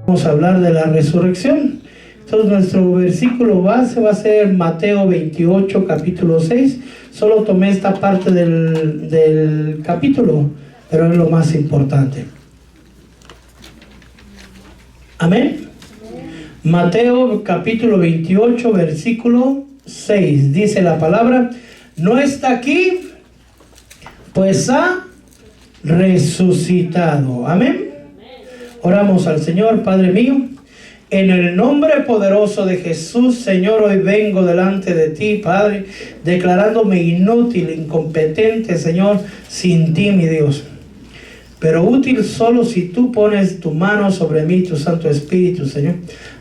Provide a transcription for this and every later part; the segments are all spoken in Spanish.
Vamos a hablar de la resurrección. Entonces nuestro versículo base va a ser Mateo 28, capítulo 6. Solo tomé esta parte del capítulo, pero es lo más importante. Amén. Mateo capítulo 28, versículo 6. Dice la palabra: no está aquí, pues ha resucitado. Amén. Oramos al Señor. Padre mío, en el nombre poderoso de Jesús, Señor, hoy vengo delante de ti, Padre, declarándome inútil, incompetente, Señor, sin ti, mi Dios. Pero útil solo si tú pones tu mano sobre mí, tu Santo Espíritu, Señor.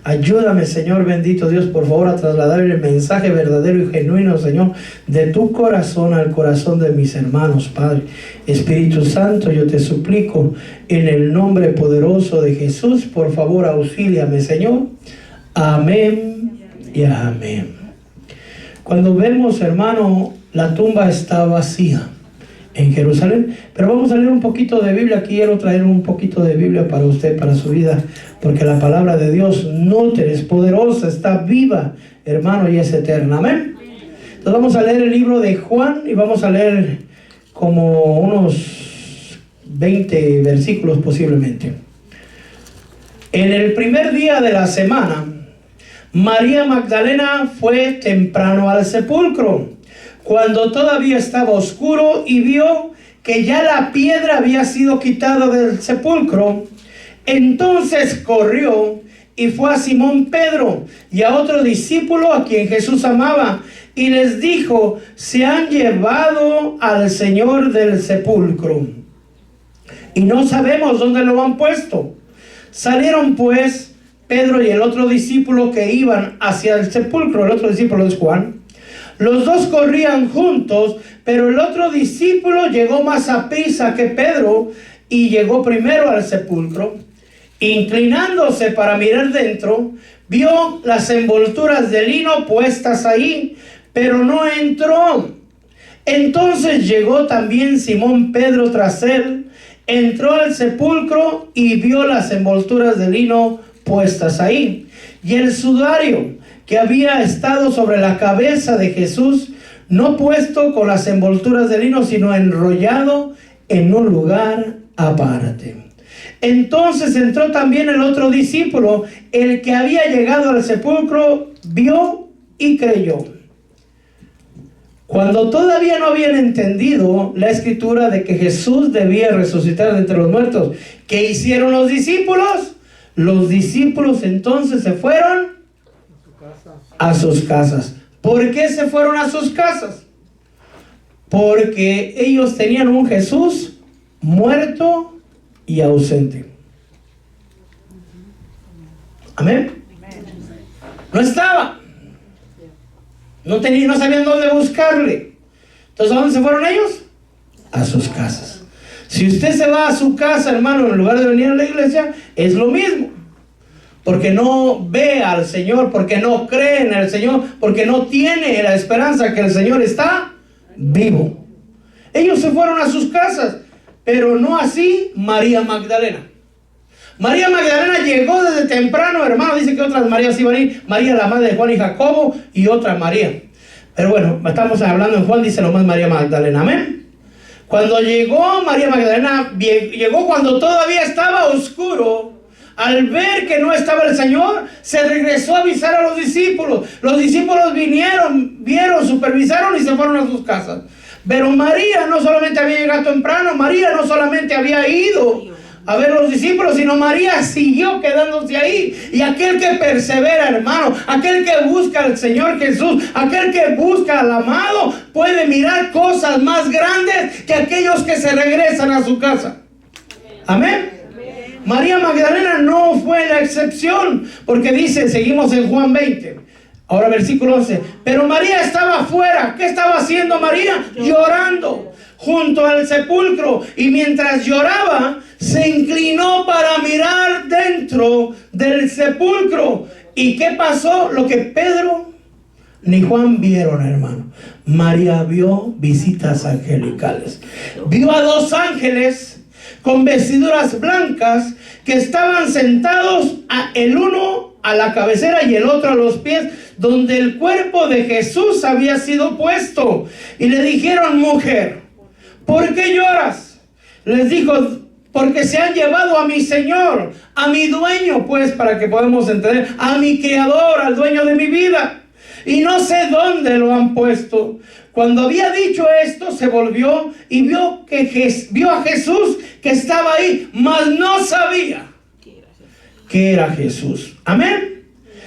Ayúdame, Señor bendito Dios, por favor, a trasladar el mensaje verdadero y genuino, Señor, de tu corazón al corazón de mis hermanos, Padre. Espíritu Santo, yo te suplico, en el nombre poderoso de Jesús, por favor, auxíliame, Señor. Amén y amén. Cuando vemos, hermano, la tumba está vacía en Jerusalén, pero vamos a leer un poquito de Biblia. Quiero traer un poquito de Biblia para usted, para su vida, porque la palabra de Dios nutre, es poderosa, está viva, hermano, y es eterna. Amén. Entonces vamos a leer el libro de Juan y vamos a leer como unos 20 versículos posiblemente. En el primer día de la semana, María Magdalena fue temprano al sepulcro, cuando todavía estaba oscuro, y vio que ya la piedra había sido quitada del sepulcro. Entonces corrió y fue a Simón Pedro y a otro discípulo a quien Jesús amaba, y les dijo: se han llevado al Señor del sepulcro y no sabemos dónde lo han puesto. Salieron pues Pedro y el otro discípulo que iban hacia el sepulcro. El otro discípulo es Juan. Los dos corrían juntos, pero el otro discípulo llegó más aprisa que Pedro y llegó primero al sepulcro. Inclinándose para mirar dentro, vio las envolturas de lino puestas ahí, pero no entró. Entonces llegó también Simón Pedro tras él, entró al sepulcro y vio las envolturas de lino puestas ahí, y el sudario que había estado sobre la cabeza de Jesús, no puesto con las envolturas de lino, sino enrollado en un lugar aparte. Entonces entró también el otro discípulo, el que había llegado al sepulcro, vio y creyó. Cuando todavía no habían entendido la escritura de que Jesús debía resucitar de entre los muertos, ¿qué hicieron los discípulos? Los discípulos entonces se fueron a sus casas. ¿Por qué se fueron a sus casas? Porque ellos tenían un Jesús muerto y ausente. Amén. No estaba. No sabían dónde buscarle. Entonces, ¿a dónde se fueron ellos? A sus casas. Si usted se va a su casa, hermano, en lugar de venir a la iglesia, es lo mismo. Porque no ve al Señor, porque no cree en el Señor, porque no tiene la esperanza que el Señor está vivo. Ellos se fueron a sus casas, pero no así María Magdalena. María Magdalena llegó desde temprano, hermano. Dice que otras Marías iban a ir: María, la madre de Juan y Jacobo, y otra María. Pero bueno, estamos hablando en Juan, dice nomás María Magdalena. Amén. Cuando llegó María Magdalena, llegó cuando todavía estaba oscuro. Al ver que no estaba el Señor, se regresó a avisar a los discípulos. Los discípulos vinieron, vieron, supervisaron y se fueron a sus casas. Pero María no solamente había llegado temprano, María no solamente había ido a ver a los discípulos, sino María siguió quedándose ahí. Y aquel que persevera, hermano, aquel que busca al Señor Jesús, aquel que busca al amado, puede mirar cosas más grandes que aquellos que se regresan a su casa. Amén. María Magdalena no fue la excepción, porque dice, seguimos en Juan 20, ahora versículo 11, pero María estaba afuera. ¿Qué estaba haciendo María? Llorando junto al sepulcro, y mientras lloraba, se inclinó para mirar dentro del sepulcro. ¿Y qué pasó? Lo que Pedro ni Juan vieron, hermano. María vio visitas angelicales. Vio a dos ángeles con vestiduras blancas, que estaban sentados el uno a la cabecera y el otro a los pies, donde el cuerpo de Jesús había sido puesto. Y le dijeron: mujer, ¿por qué lloras? Les dijo: porque se han llevado a mi Señor, a mi dueño, pues, para que podamos entender, a mi Creador, al dueño de mi vida, y no sé dónde lo han puesto. Cuando había dicho esto, se volvió y vio a Jesús que estaba ahí, mas no sabía que era Jesús. Amén.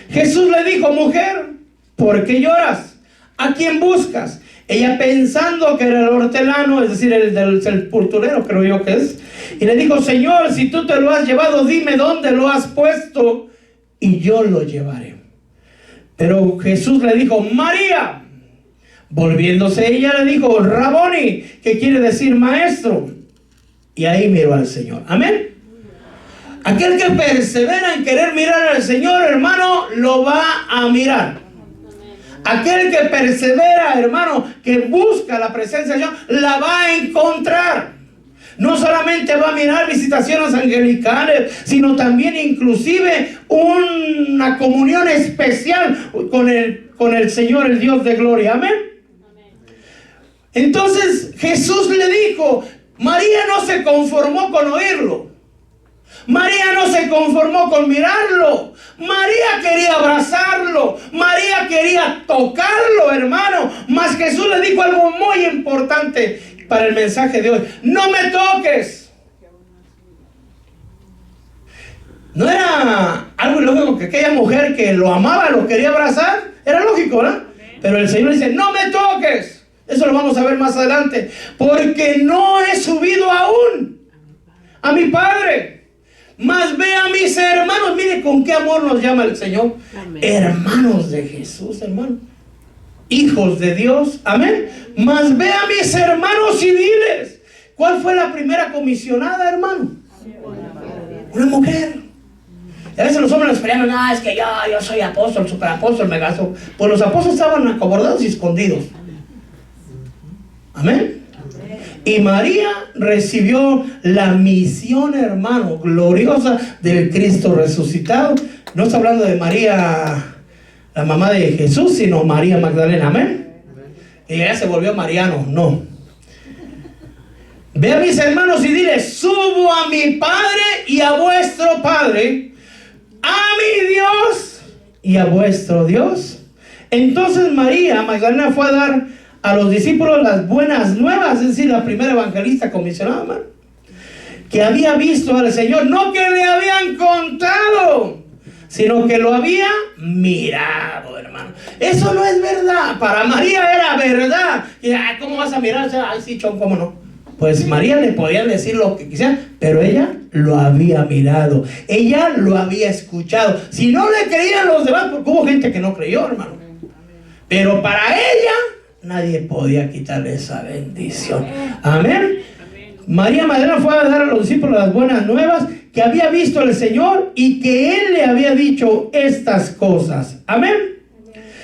Jesús le dijo: mujer, ¿por qué lloras? ¿A quién buscas? Ella, pensando que era el hortelano, es decir, el del sepulturero, creo yo que es, y le dijo: Señor, si tú te lo has llevado, dime dónde lo has puesto y yo lo llevaré. Pero Jesús le dijo: María. Volviéndose ella, le dijo: Raboni, que quiere decir maestro. Y ahí miró al Señor. Amén. Aquel que persevera en querer mirar al Señor, hermano, lo va a mirar. Aquel que persevera, hermano, que busca la presencia de Dios, la va a encontrar. No solamente va a mirar visitaciones angelicales, sino también inclusive una comunión especial con el Señor, el Dios de gloria. Amén. Entonces Jesús le dijo: María no se conformó con oírlo. María no se conformó con mirarlo. María quería abrazarlo. María quería tocarlo, hermano. Mas Jesús le dijo algo muy importante para el mensaje de hoy: no me toques. No era algo ilógico que aquella mujer que lo amaba, lo quería abrazar. Era lógico, ¿verdad? Pero el Señor dice: no me toques. Eso lo vamos a ver más adelante. Porque no he subido aún a mi Padre, mas ve a mis hermanos. Mire con qué amor nos llama el Señor. Amén. Hermanos de Jesús, hermano. Hijos de Dios. Amén. Mas ve a mis hermanos y diles. ¿Cuál fue la primera comisionada, hermano? Una mujer. Y a veces los hombres esperan: no, es que yo soy apóstol, superapóstol, megazo. Pues los apóstoles estaban acobardados y escondidos. Amén. Y María recibió la misión, hermano, gloriosa del Cristo resucitado. No está hablando de María, la mamá de Jesús, sino María Magdalena. Amén. Y ella se volvió mariano. No. Ve a mis hermanos y dile: subo a mi Padre y a vuestro Padre, a mi Dios y a vuestro Dios. Entonces María Magdalena fue a dar a los discípulos las buenas nuevas, es decir, la primera evangelista comisionada, hermano, que había visto al Señor, no que le habían contado, sino que lo había mirado, hermano. Eso no es verdad. Para María era verdad. Y, ¿cómo vas a mirar? Ay, sí, chon, ¿cómo no? Pues María le podía decir lo que quisiera, pero ella lo había mirado, ella lo había escuchado. Si no le creían los demás, porque hubo gente que no creyó, hermano, pero para ella nadie podía quitarle esa bendición. Amén. María Magdalena fue a dar a los discípulos las buenas nuevas, que había visto al Señor y que Él le había dicho estas cosas. Amén.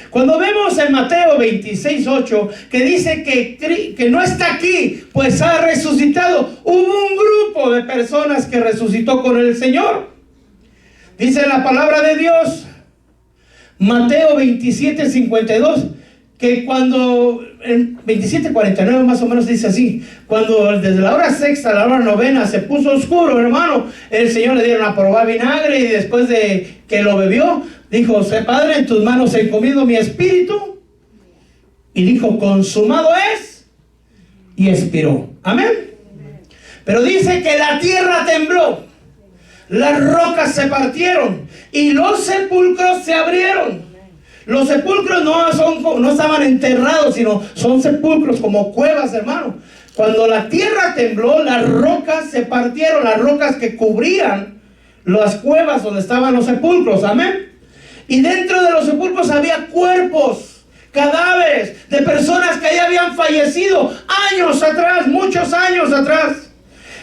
Cuando vemos en Mateo 26:8 que dice que no está aquí, pues ha resucitado, hubo un grupo de personas que resucitó con el Señor. Dice la palabra de Dios, Mateo 27:52, que cuando, en 27:49 más o menos dice así: cuando desde la hora sexta a la hora novena se puso oscuro, hermano, el Señor le dieron a probar vinagre, y después de que lo bebió, dijo: Padre, en tus manos encomiendo mi espíritu. Y dijo: consumado es, y expiró. Amén. Pero dice que la tierra tembló, las rocas se partieron y los sepulcros se abrieron. Los sepulcros no estaban enterrados, sino son sepulcros como cuevas, hermano. Cuando la tierra tembló, las rocas se partieron, las rocas que cubrían las cuevas donde estaban los sepulcros. Amén. Y dentro de los sepulcros había cuerpos, cadáveres de personas que ya habían fallecido años atrás, muchos años atrás.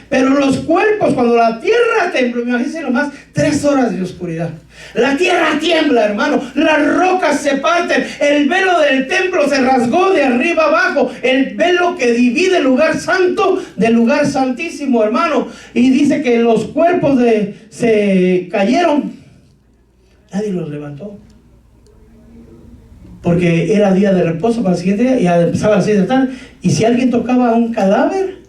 Pero los cuerpos, cuando la tierra tembló, imagínense nomás, 3 horas de oscuridad. La tierra tiembla, hermano, las rocas se parten, el velo del templo se rasgó de arriba abajo, el velo que divide el lugar santo del lugar santísimo, hermano. Y dice que los cuerpos se cayeron, nadie los levantó, porque era día de reposo para el siguiente día, y empezaba a las 6 de la tarde, y si alguien tocaba a un cadáver,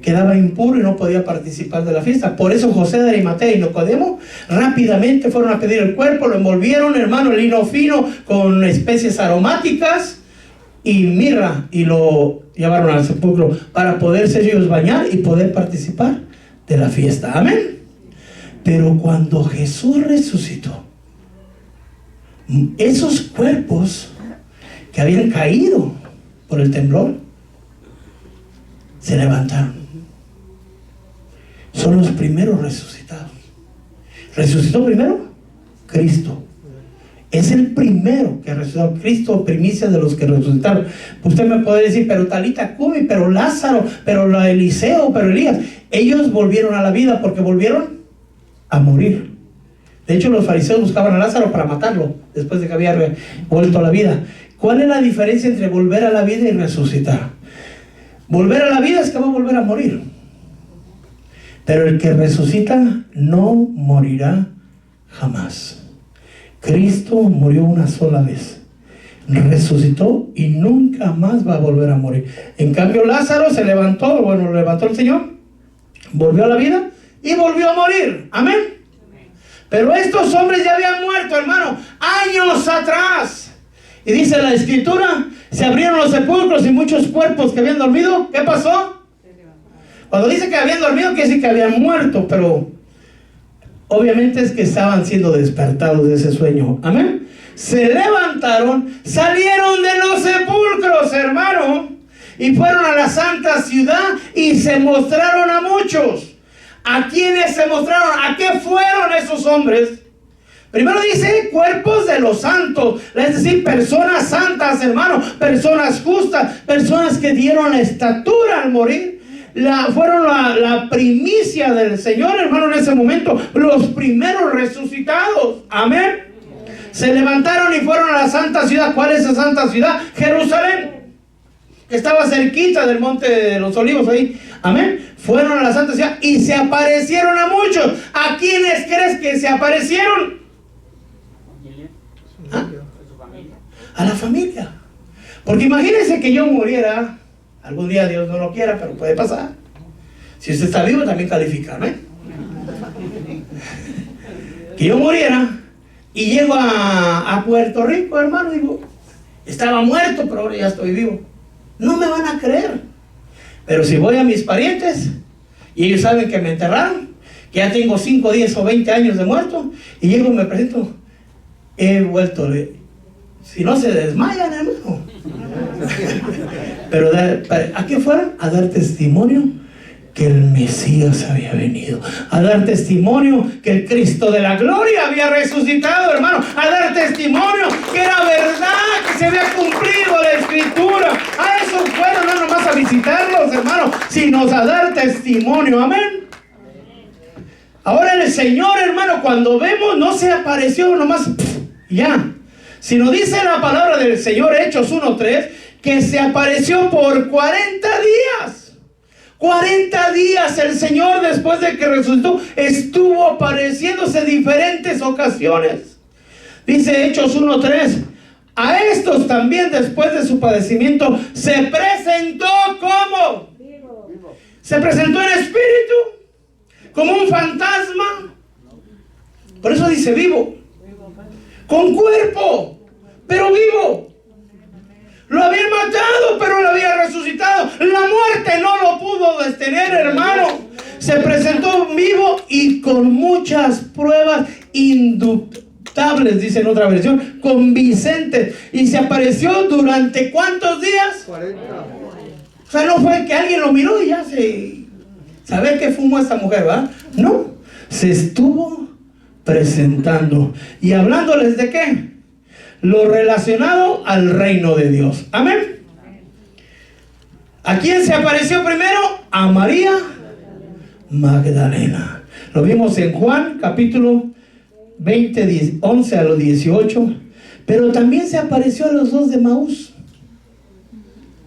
quedaba impuro y no podía participar de la fiesta. Por eso José de Arimatea y Nicodemo rápidamente fueron a pedir el cuerpo, lo envolvieron, hermano, en lino fino con especies aromáticas y mirra, y lo llevaron al sepulcro para poderse ellos bañar y poder participar de la fiesta. Amén. Pero cuando Jesús resucitó, esos cuerpos que habían caído por el temblor se levantaron. Son los primeros resucitados. ¿Resucitó primero? Cristo. Es el primero que resucitó. Cristo, primicia de los que resucitaron. Usted me puede decir, pero Talita Cumi, pero Lázaro, pero Eliseo, pero Elías. Ellos volvieron a la vida porque volvieron a morir. De hecho, los fariseos buscaban a Lázaro para matarlo después de que había vuelto a la vida. ¿Cuál es la diferencia entre volver a la vida y resucitar? Volver a la vida es que va a volver a morir. Pero el que resucita no morirá jamás. Cristo murió una sola vez, resucitó y nunca más va a volver a morir. En cambio, Lázaro se levantó, bueno, lo levantó el Señor, volvió a la vida y volvió a morir. Amén. Pero estos hombres ya habían muerto, hermano, años atrás. Y dice la Escritura, se abrieron los sepulcros y muchos cuerpos que habían dormido, ¿qué pasó? Cuando dice que habían dormido, quiere decir que habían muerto, pero obviamente es que estaban siendo despertados de ese sueño. Amén. Se levantaron, salieron de los sepulcros, hermano, y fueron a la santa ciudad y se mostraron a muchos. ¿A quiénes se mostraron? ¿A qué fueron esos hombres? Primero dice cuerpos de los santos, es decir, personas santas, hermano, personas justas, personas que dieron la estatura al morir. Fueron la primicia del Señor, hermano, en ese momento, los primeros resucitados. Amén. Se levantaron y fueron a la santa ciudad. ¿Cuál es esa santa ciudad? Jerusalén, que estaba cerquita del monte de los olivos ahí. Amén. Fueron a la santa ciudad y se aparecieron a muchos. ¿A quiénes crees que se aparecieron? ¿Ah? A la familia. Porque imagínense que yo muriera. Algún día Dios no lo quiera, pero puede pasar. Si usted está vivo, también califica, ¿no? Que yo muriera y llego a Puerto Rico, hermano, digo, estaba muerto, pero ahora ya estoy vivo. No me van a creer. Pero si voy a mis parientes y ellos saben que me enterraron, que ya tengo 5, 10 o 20 años de muerto, y llego y me presento, he vuelto. Si no se desmayan, hermano. Pero ¿a qué fueron? A dar testimonio que el Mesías había venido, a dar testimonio que el Cristo de la gloria había resucitado, hermano, a dar testimonio que era verdad, que se había cumplido la Escritura. A eso fueron, no nomás a visitarlos, hermano, sino a dar testimonio. Amén. Ahora el Señor, hermano, cuando vemos, no se apareció nomás ya, sino dice la palabra del Señor, Hechos 1:3, que se apareció por 40 días. 40 días el Señor, después de que resucitó, estuvo apareciéndose en diferentes ocasiones. Dice Hechos 1:3, a estos también después de su padecimiento se presentó como se presentó en espíritu, como un fantasma. Por eso dice vivo, con cuerpo, pero vivo. Lo habían matado, pero lo había resucitado. La muerte no lo pudo detener, hermano. Se presentó vivo y con muchas pruebas indubitables, dice en otra versión, convincentes. Y se apareció durante ¿cuántos días? 40. O sea, no fue que alguien lo miró y ya saber qué fumó esta mujer, ¿verdad? No, se estuvo presentando y hablándoles de qué, lo relacionado al reino de Dios. Amén. ¿A quién se apareció primero? A María Magdalena. Lo vimos en Juan capítulo 20, 11 a los 18. Pero también se apareció a los dos de Emaús.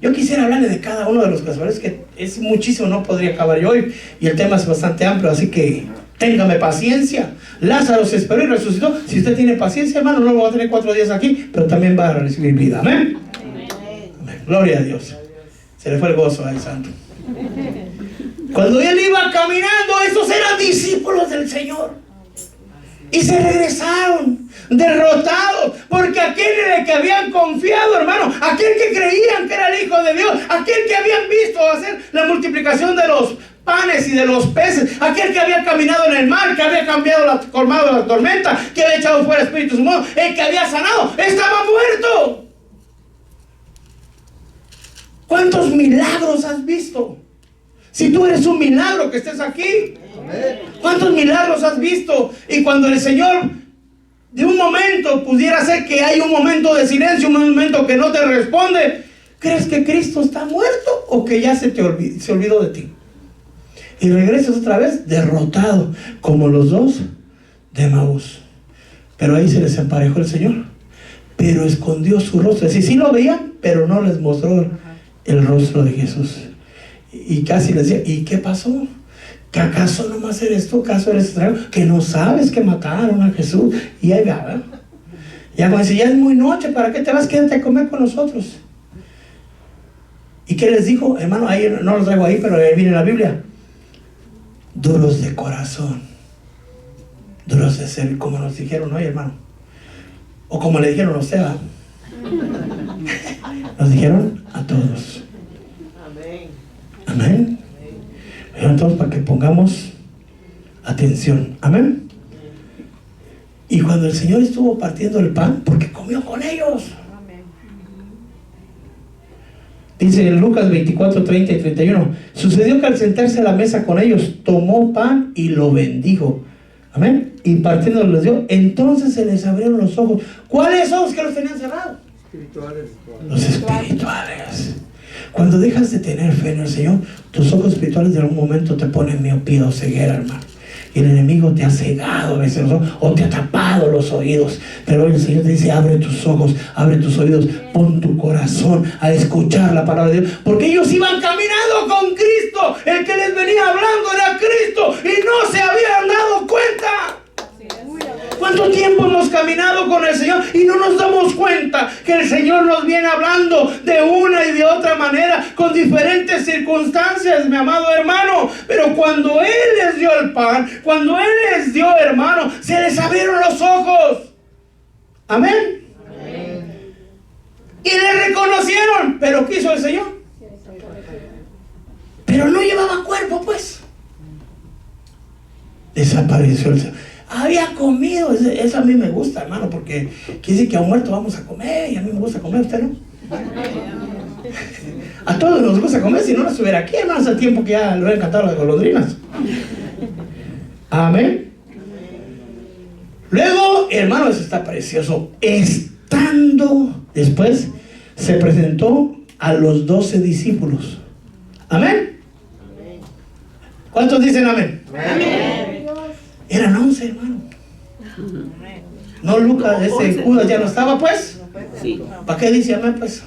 Yo quisiera hablarle de cada uno de los casuales, que es muchísimo, no podría acabar yo hoy, y el tema es bastante amplio, así que téngame paciencia. Lázaro se esperó y resucitó. Si usted tiene paciencia, hermano, no lo va a tener 4 días aquí, pero también va a recibir vida. Amén. Amén. Gloria a Dios. Se le fue el gozo al santo. Cuando él iba caminando, esos eran discípulos del Señor, y se regresaron derrotados, porque aquel en el que habían confiado, hermano, aquel que creían que era el Hijo de Dios, aquel que habían visto hacer la multiplicación de los panes y de los peces, aquel que había caminado en el mar, que había colmado la tormenta, que había echado fuera espíritus inmundos, el que había sanado, estaba muerto. ¿Cuántos milagros has visto? Si tú eres un milagro que estés aquí, ¿cuántos milagros has visto? Y cuando el Señor de un momento pudiera ser que hay un momento de silencio, un momento que no te responde, ¿crees que Cristo está muerto o que ya se olvidó de ti? Y regresas otra vez derrotado, como los dos de Emaús. Pero ahí se les emparejó el Señor, pero escondió su rostro. Es decir, sí lo veían, pero no les mostró el rostro de Jesús. Y casi les decía, ¿y qué pasó? ¿Que acaso nomás eres tú? ¿Acaso eres extraño? Que no sabes que mataron a Jesús. Y ahí va, ¿verdad? Ya cuando dice, ya es muy noche, ¿para qué te vas? Quédate a comer con nosotros. ¿Y qué les dijo? Hermano, ahí no lo traigo ahí, pero ahí viene la Biblia. Duros de corazón, duros de ser, como nos dijeron hoy, hermano. O como le dijeron a usted, ¿verdad? Nos dijeron a todos. Amén. Entonces, para que pongamos atención. Amén. Y cuando el Señor estuvo partiendo el pan, porque comió con ellos. Dice en Lucas 24, 30 y 31. Sucedió que al sentarse a la mesa con ellos, tomó pan y lo bendijo. Amén. Y partiendo les dio. Entonces se les abrieron los ojos. ¿Cuáles ojos que los tenían cerrados? Espirituales. Los espirituales. Cuando dejas de tener fe en el Señor, tus ojos espirituales de algún momento te ponen miopía o ceguera, hermano. Y el enemigo te ha cegado a veces los ojos, o te ha tapado los oídos. Pero hoy el Señor te dice, abre tus ojos, abre tus oídos, pon tu corazón a escuchar la palabra de Dios. Porque ellos iban caminando con Cristo. El que les venía hablando era Cristo y no se habían dado cuenta. ¿Cuánto tiempo hemos caminado con el Señor y no nos damos cuenta que el Señor nos viene hablando de una y de otra manera, con diferentes circunstancias, mi amado hermano? Pero cuando Él les dio el pan, cuando Él les dio, hermano, se les abrieron los ojos. Amén. Amén. Y le reconocieron. ¿Pero qué hizo el Señor? Pero no llevaba cuerpo, pues. Desapareció el Señor. Había comido, eso a mí me gusta, hermano, porque quiere decir que a un muerto vamos a comer, y a mí me gusta comer, ¿usted no? A todos nos gusta comer, si no no estuviera aquí, hermano, hace tiempo que ya lo he encantado las golondrinas. Amén. Luego, hermano, eso está precioso. Estando, después, se presentó a los 12 discípulos. Amén. ¿Cuántos dicen amén? Amén. Eran 11, hermano. No, Lucas, ese Judas ya no estaba, pues. Sí. ¿Para qué dice amén, pues?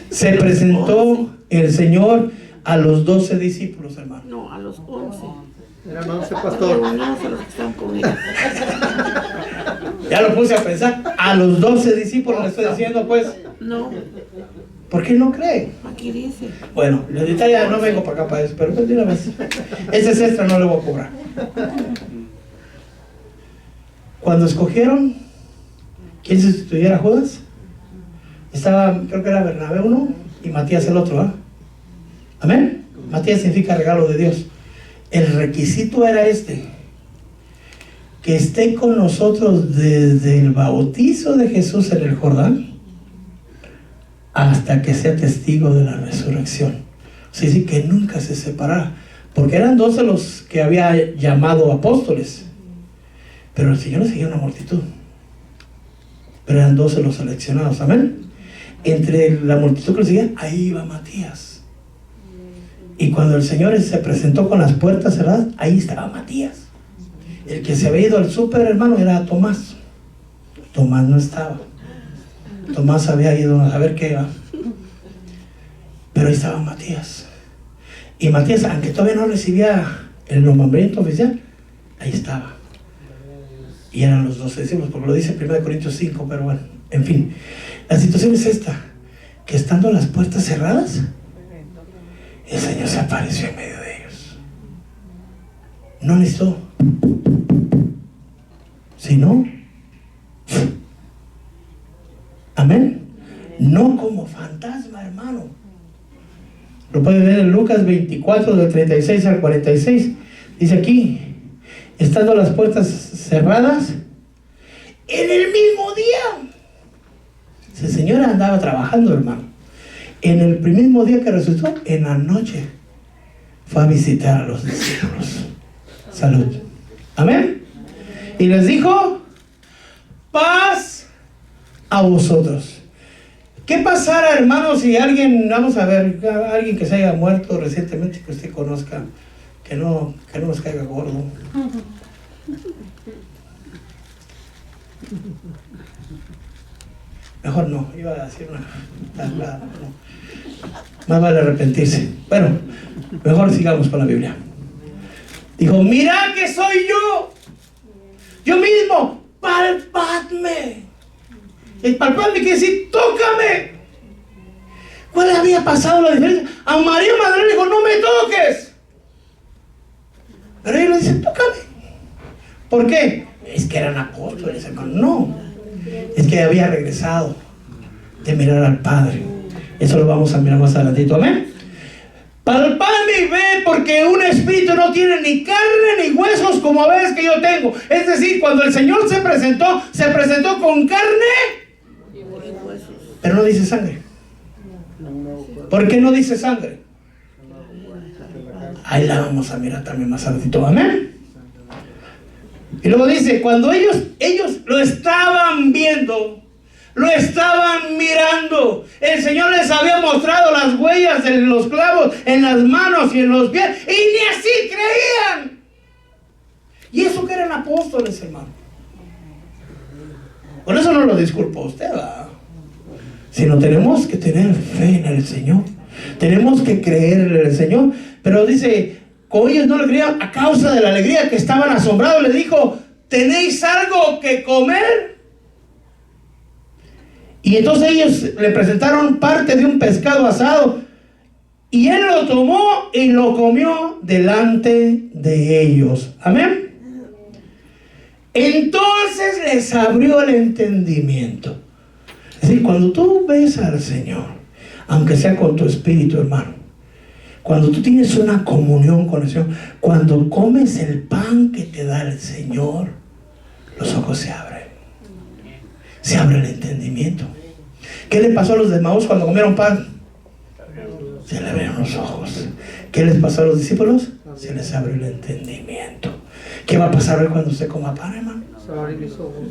Se presentó el Señor a los 12 discípulos, hermano. No, a los 11. Eran 11, pastor. Ya lo puse a pensar. A los 12 discípulos le estoy diciendo, pues. No. ¿Por qué no cree? Aquí dice. Bueno, la detalle no vengo para acá para eso, pero pues de una vez. Ese es extra, no le voy a cobrar. Cuando escogieron quién sustituyera a Judas, estaba, creo que era Bernabé uno y Matías el otro, ¿eh? Amén. Matías significa regalo de Dios. El requisito era este: que esté con nosotros desde el bautizo de Jesús en el Jordán hasta que sea testigo de la resurrección. O sea, sí, que nunca se separara, porque eran 12 los que había llamado apóstoles, pero el Señor seguía una multitud, pero eran 12 los seleccionados. Amén. entre la multitud que lo seguía, ahí iba Matías. Y cuando el Señor se presentó con las puertas cerradas, ahí estaba Matías. El que se había ido al súper, hermano, era Tomás. Tomás no estaba. Tomás había ido a saber qué era. Pero ahí estaba Matías. Y Matías, aunque todavía no recibía el nombramiento oficial, ahí estaba. Y eran los 12 discípulos, porque lo dice 1 Corintios 5, pero bueno, en fin. La situación es esta, que estando las puertas cerradas, el Señor se apareció en medio de ellos. No necesitó, sino, amén, no como fantasma, hermano. Lo puede ver en Lucas 24, del 36 al 46. Dice aquí, estando las puertas cerradas, en el mismo día. El Señor andaba trabajando, hermano. En el mismo día que resucitó, en la noche, fue a visitar a los discípulos. Salud. Amén. Y les dijo, paz a vosotros. ¿Qué pasará, hermanos, si alguien, vamos a ver, alguien que se haya muerto recientemente que usted conozca, que no nos caiga gordo? Mejor no, iba a decir no. Más vale arrepentirse. Bueno, mejor sigamos con la Biblia. Dijo, mirad que soy yo mismo, palpadme. El palpadme quiere decir, tócame. ¿Cuál había pasado la diferencia? A María Magdalena le dijo, no me toques. Pero ella le dice, tócame. ¿Por qué? Es que eran apóstoles, hermano. No, es que había regresado de mirar al Padre. Eso lo vamos a mirar más adelantito, amén. Palpadme y ve, porque un espíritu no tiene ni carne ni huesos como ves que yo tengo. Es decir, cuando el Señor se presentó con carne, pero no dice sangre. ¿Por qué no dice sangre? Ahí la vamos a mirar también más adelantito, amén. Y luego dice, cuando ellos lo estaban viendo, lo estaban mirando, el Señor les había mostrado las huellas de los clavos en las manos y en los pies, y ni así creían. Y eso que eran apóstoles, hermano. Por eso no lo disculpo a usted, ¿verdad? Sino tenemos que tener fe en el Señor. Tenemos que creer en el Señor. Pero dice, como ellos no le creían, a causa de la alegría que estaban asombrados, le dijo, ¿tenéis algo que comer? Y entonces ellos le presentaron parte de un pescado asado, y él lo tomó y lo comió delante de ellos. Amén. Entonces les abrió el entendimiento. Es decir, cuando tú ves al Señor, aunque sea con tu espíritu, hermano, cuando tú tienes una comunión con el Señor, cuando comes el pan que te da el Señor, los ojos se abren. Se abre el entendimiento. ¿Qué le pasó a los de Maús cuando comieron pan? Se le abrieron los ojos. ¿Qué les pasó a los discípulos? Se les abrió el entendimiento. ¿Qué va a pasar hoy cuando usted coma pan, hermano? Se abren mis ojos.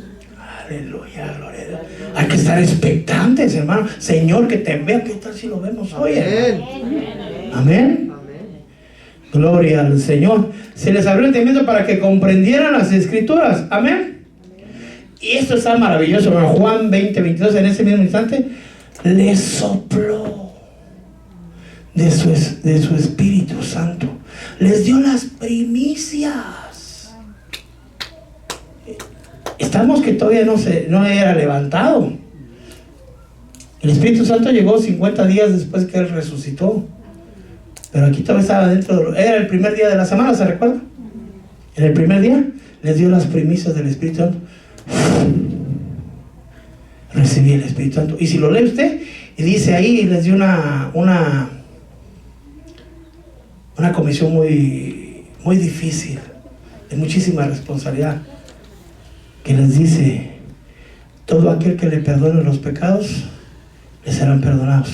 Aleluya, gloria a Dios. Hay que estar expectantes, hermano. Señor, que te vea. ¿Qué tal si lo vemos hoy, hermano? Amén. Gloria al Señor. Se les abrió el entendimiento para que comprendieran las Escrituras. Amén. Y esto está maravilloso, hermano. Juan 20, 22, en ese mismo instante, les sopló de su Espíritu Santo. Les dio las primicias. Estamos que todavía no era levantado. El Espíritu Santo llegó 50 días después que Él resucitó. Pero aquí todavía estaba dentro. Era el primer día de la semana, ¿se recuerda? En el primer día les dio las primicias del Espíritu Santo. Recibí el Espíritu Santo. Y si lo lee usted, y dice ahí, les dio una comisión muy, muy difícil, de muchísima responsabilidad, que les dice, todo aquel que le perdone los pecados, le serán perdonados,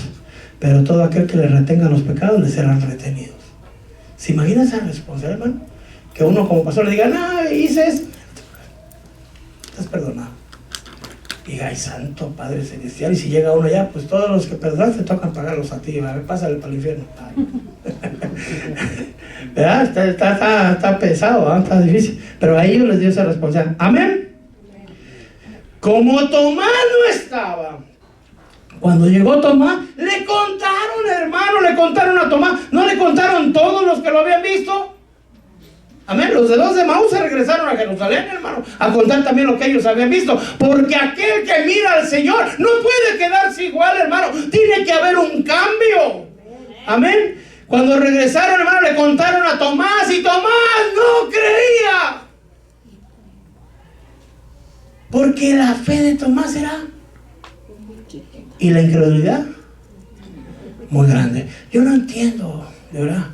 pero todo aquel que le retenga los pecados, le serán retenidos. ¿Se imagina esa responsabilidad, hermano? Que uno como pastor le diga, no, hice eso, estás perdonado. Y ay, santo Padre Celestial, y si llega uno allá, pues todos los que perdonaste tocan pagarlos a ti, a ver, pásale para el infierno. ¿Verdad? Está pesado, ¿verdad? Está difícil, pero a ellos les dio esa responsabilidad. Amén. Como Tomás no estaba, cuando llegó Tomás, le contaron, hermano, le contaron a Tomás, no le contaron todos los que lo habían visto. Amén, los de los de Maús se regresaron a Jerusalén, hermano, a contar también lo que ellos habían visto, porque aquel que mira al Señor no puede quedarse igual, hermano, tiene que haber un cambio. Amén. Cuando regresaron, hermano, le contaron a Tomás y Tomás no creía, porque la fe de Tomás era, y la incredulidad muy grande. Yo no entiendo, de verdad,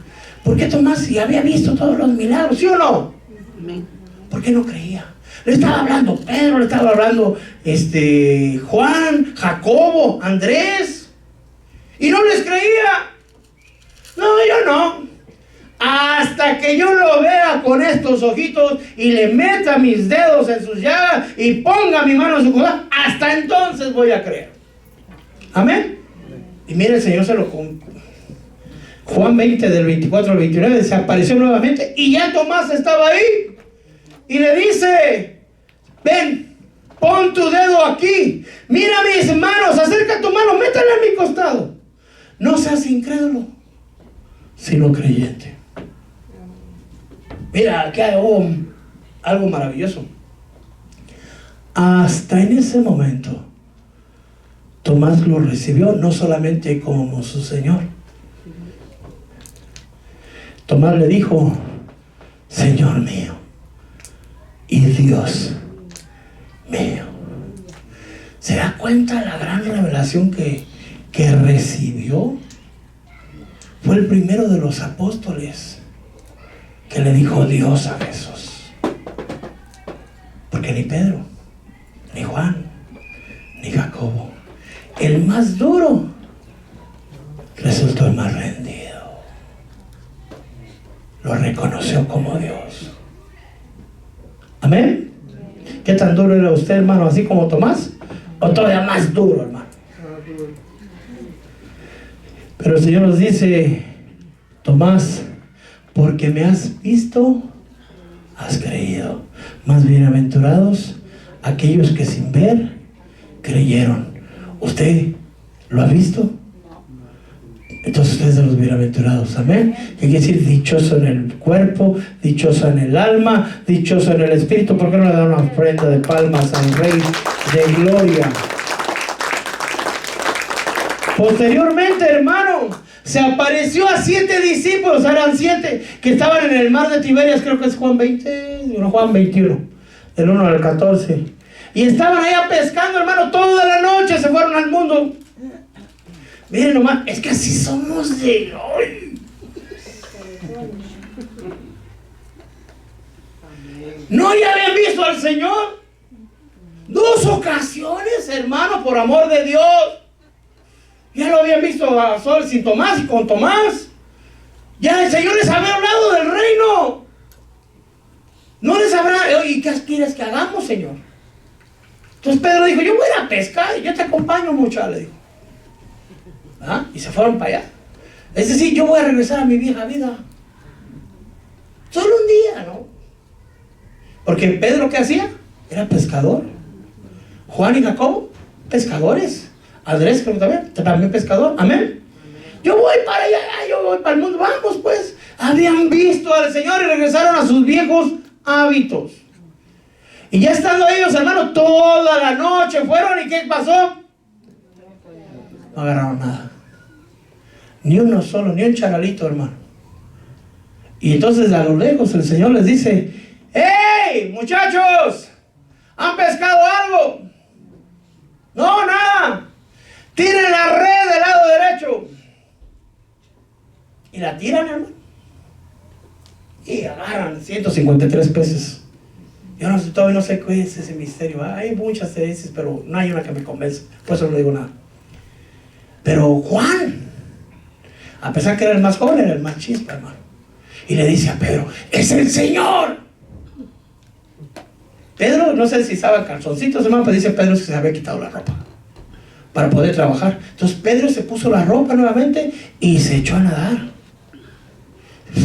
¿por qué Tomás, si había visto todos los milagros, sí o no? ¿Por qué no creía? Le estaba hablando Pedro, le estaba hablando Juan, Jacobo, Andrés, y no les creía. No, yo no. Hasta que yo lo vea con estos ojitos y le meta mis dedos en sus llagas y ponga mi mano en su corazón, hasta entonces voy a creer. Amén. Y mire, el Señor se lo Juan 20 del 24 al 29 se apareció nuevamente y ya Tomás estaba ahí y le dice: ven, pon tu dedo aquí, mira mis manos, acerca tu mano, métela en mi costado. No seas incrédulo, sino creyente. Mira, aquí hay algo maravilloso. Hasta en ese momento Tomás lo recibió no solamente como su Señor. Tomás le dijo: Señor mío y Dios mío. ¿Se da cuenta la gran revelación que recibió? Fue el primero de los apóstoles que le dijo Dios a Jesús. Porque ni Pedro, ni Juan, ni Jacobo, el más duro, resultó el más rendido. Lo reconoció como Dios. Amén. ¿Qué tan duro era usted, hermano? ¿Así como Tomás? ¿O todavía más duro, hermano? Pero el Señor nos dice: Tomás, porque me has visto, has creído. Más bienaventurados aquellos que sin ver creyeron. ¿Usted lo ha visto? Entonces usted es de los bienaventurados. Amén. ¿Qué quiere decir? Dichoso en el cuerpo, dichoso en el alma, dichoso en el espíritu. ¿Por qué no le da una ofrenda de palmas al Rey de Gloria? Posteriormente, hermano, se apareció a 7 discípulos, eran 7 que estaban en el mar de Tiberias, creo que es Juan 20, no, Juan 21, del 1 al 14. Y estaban allá pescando, hermano, toda la noche, se fueron al mundo. Miren nomás, es que así somos de hoy. No, ya habían visto al Señor 2 ocasiones, hermano, por amor de Dios. Ya lo habían visto a Sol sin Tomás y con Tomás. Ya el Señor les había hablado del reino. No les habrá, ¿y qué quieres que hagamos, Señor? Entonces Pedro dijo: yo voy a ir a pescar y yo te acompaño mucho, le dijo. ¿Ah? Y se fueron para allá. Es decir, yo voy a regresar a mi vieja vida. Solo un día, ¿no? Porque Pedro, ¿qué hacía? Era pescador. Juan y Jacobo, pescadores. Andrés, creo que también pescador. Amén. Yo voy para allá, yo voy para el mundo. Vamos pues. Habían visto al Señor y regresaron a sus viejos hábitos. Y ya estando ellos, hermano, toda la noche fueron. ¿Y qué pasó? No agarraron nada. Ni uno solo, ni un charalito, hermano. Y entonces a lo lejos el Señor les dice: ¡hey, muchachos! ¿Han pescado algo? No, nada. Tiren la red del lado derecho. Y la tiran, hermano. Y agarran 153 peces. Yo todavía no sé qué es ese misterio. Hay muchas tesis, pero no hay una que me convence. Por eso no digo nada. Pero Juan, a pesar que era el más joven, era el más chispa, hermano. Y le dice a Pedro: ¡es el Señor! Pedro, no sé si estaba calzoncitos, hermano, pero dice Pedro que se había quitado la ropa para poder trabajar. Entonces Pedro se puso la ropa nuevamente y se echó a nadar.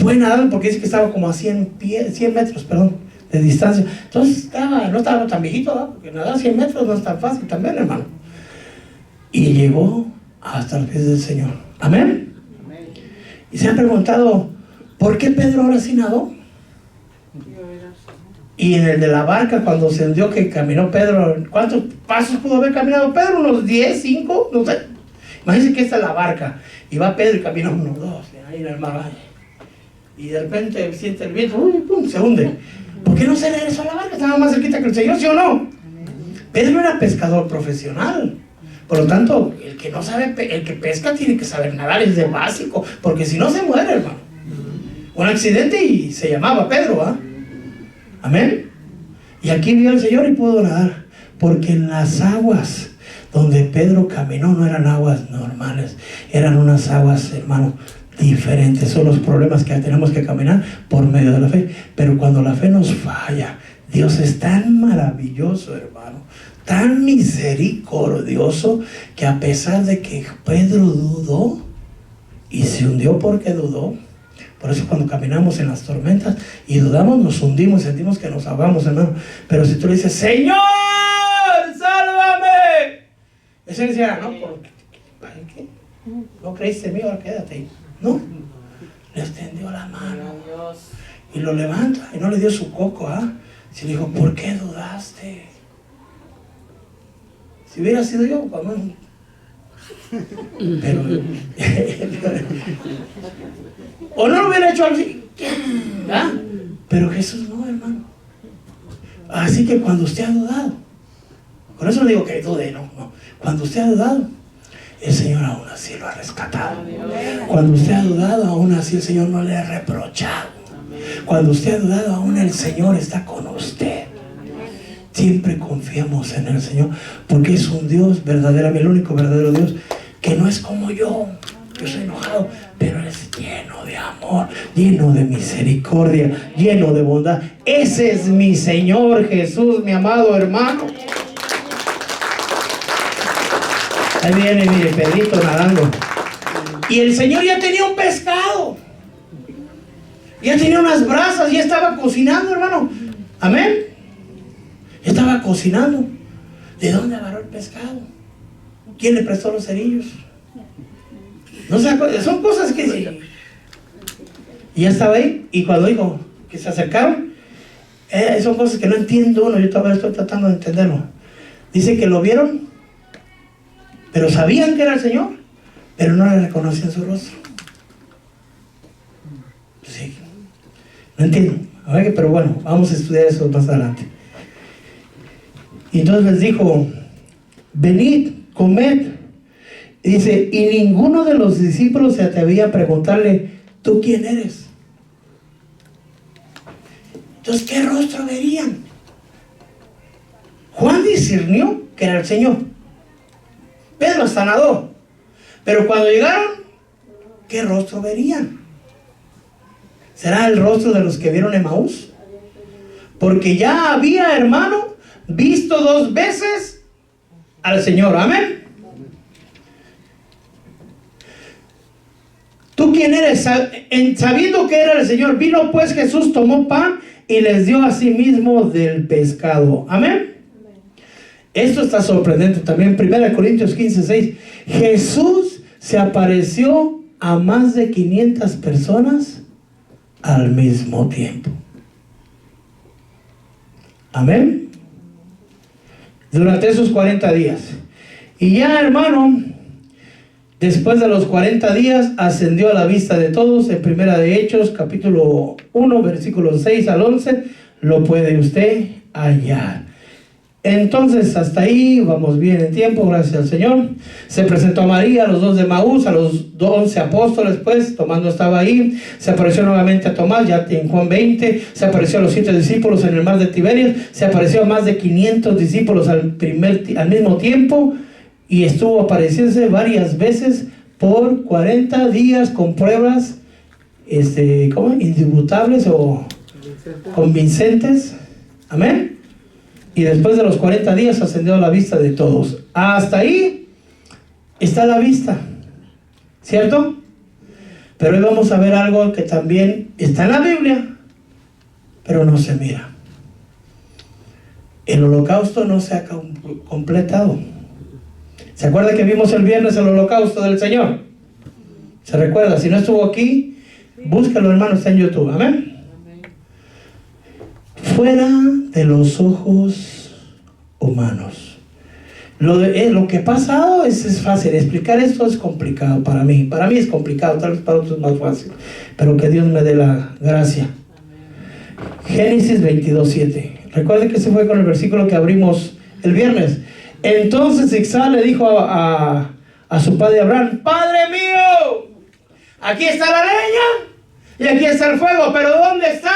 Fue nadando porque dice que estaba como a 100 metros, perdón, de distancia. Entonces no estaba tan viejito, ¿verdad? Porque nadar 100 metros no es tan fácil también, hermano. Y llegó hasta los pies del Señor. Amén. Y se han preguntado, ¿por qué Pedro ahora sí nadó? Y en el de la barca, cuando se hundió, que caminó Pedro, ¿cuántos pasos pudo haber caminado Pedro? ¿Unos 10, 5? No sé. Imagínense que esta es la barca. Y va Pedro y camina unos 2. Ahí en el mar. Y de repente siente el viento, ¡pum!, se hunde. ¿Por qué no se regresó a la barca? Estaba más cerquita que el Señor, ¿sí o no? Pedro era pescador profesional. Por lo tanto, el que no sabe, el que pesca tiene que saber nadar, es de básico. Porque si no se muere, hermano. Un accidente y se llamaba Pedro, ¿ah? Amén. Y aquí vio al Señor y pudo nadar, porque en las aguas donde Pedro caminó no eran aguas normales, eran unas aguas, hermano, diferentes. Son los problemas que tenemos que caminar por medio de la fe. Pero cuando la fe nos falla, Dios es tan maravilloso, hermano, tan misericordioso, que a pesar de que Pedro dudó y se hundió porque dudó. Por eso cuando caminamos en las tormentas y dudamos, nos hundimos, sentimos que nos ahogamos, hermano. Pero si tú le dices, Señor, sálvame, ese decía, no, ¿para qué? No creíste en mí, ahora quédate ahí. No, le extendió la mano y lo levanta, y no le dio su coco, ¿ah? Si le dijo, ¿por qué dudaste? Si hubiera sido yo, pues, pero o no lo hubiera hecho así, ¿ah? Pero Jesús no, hermano. Así que cuando usted ha dudado, con eso no digo que dude, no. Cuando usted ha dudado, el Señor aún así lo ha rescatado. Cuando usted ha dudado, aún así el Señor no le ha reprochado. Cuando usted ha dudado, aún el Señor está con usted. Siempre confiamos en el Señor, porque es un Dios verdaderamente, el único verdadero Dios, que no es como yo. Yo soy enojado, pero Él es lleno de amor, lleno de misericordia, lleno de bondad. Ese es mi Señor Jesús, mi amado hermano. Ahí viene, mire, Pedrito nadando. Y el Señor ya tenía un pescado, ya tenía unas brasas, ya estaba cocinando, hermano. Amén. Estaba cocinando. ¿De dónde agarró el pescado? ¿Quién le prestó los cerillos? No sé, son cosas que sí. Y ya estaba ahí. Y cuando dijo que se acercaron, son cosas que no entiendo uno. Yo todavía estoy tratando de entenderlo. Dice que lo vieron, pero sabían que era el Señor, pero no le reconocían su rostro. Sí. No entiendo. A ver, pero bueno, vamos a estudiar eso más adelante. Y entonces les dijo, venid, comed. Y dice, y ninguno de los discípulos se atrevía a preguntarle, ¿tú quién eres? Entonces, ¿qué rostro verían? Juan discernió que era el Señor. Pedro sanador. Pero cuando llegaron, ¿qué rostro verían? ¿Será el rostro de los que vieron Emaús? Porque ya había, hermano, visto 2 veces al Señor. Amén. ¿Tú quién eres? Sabiendo que era el Señor, vino pues Jesús, tomó pan y les dio a sí mismo del pescado. Amén. Esto está sorprendente también. 1 Corintios 15:6. Jesús se apareció a más de 500 personas al mismo tiempo. Amén. Durante esos 40 días. Y ya, hermano, después de los 40 días ascendió a la vista de todos. En Primera de Hechos, capítulo 1, versículos 6 al 11, lo puede usted hallar. Entonces, hasta ahí vamos bien en tiempo, gracias al Señor. Se presentó a María, a los 2 de Emaús, a los 11 apóstoles, pues, Tomás no estaba ahí. Se apareció nuevamente a Tomás, ya en Juan 20. Se apareció a los 7 discípulos en el mar de Tiberias. Se apareció a más de 500 discípulos al mismo tiempo. Y estuvo apareciéndose varias veces por 40 días con pruebas indubitables o convincentes. Amén. Y después de los 40 días ascendió a la vista de todos. Hasta ahí está la vista, ¿cierto? Pero hoy vamos a ver algo que también está en la Biblia, pero no se mira. El holocausto no se ha completado. ¿Se acuerda que vimos el viernes el holocausto del Señor? ¿Se recuerda? Si no estuvo aquí, búscalo, hermano, está en YouTube. Amén. Fuera de los ojos humanos. Lo que ha pasado es fácil. Explicar esto es complicado para mí. Para mí es complicado, tal vez para otros es más fácil. Pero que Dios me dé la gracia. Génesis 22:7. Recuerden que se fue con el versículo que abrimos el viernes. Entonces Isaac le dijo a su padre Abraham: Padre mío, aquí está la leña y aquí está el fuego, pero ¿dónde está?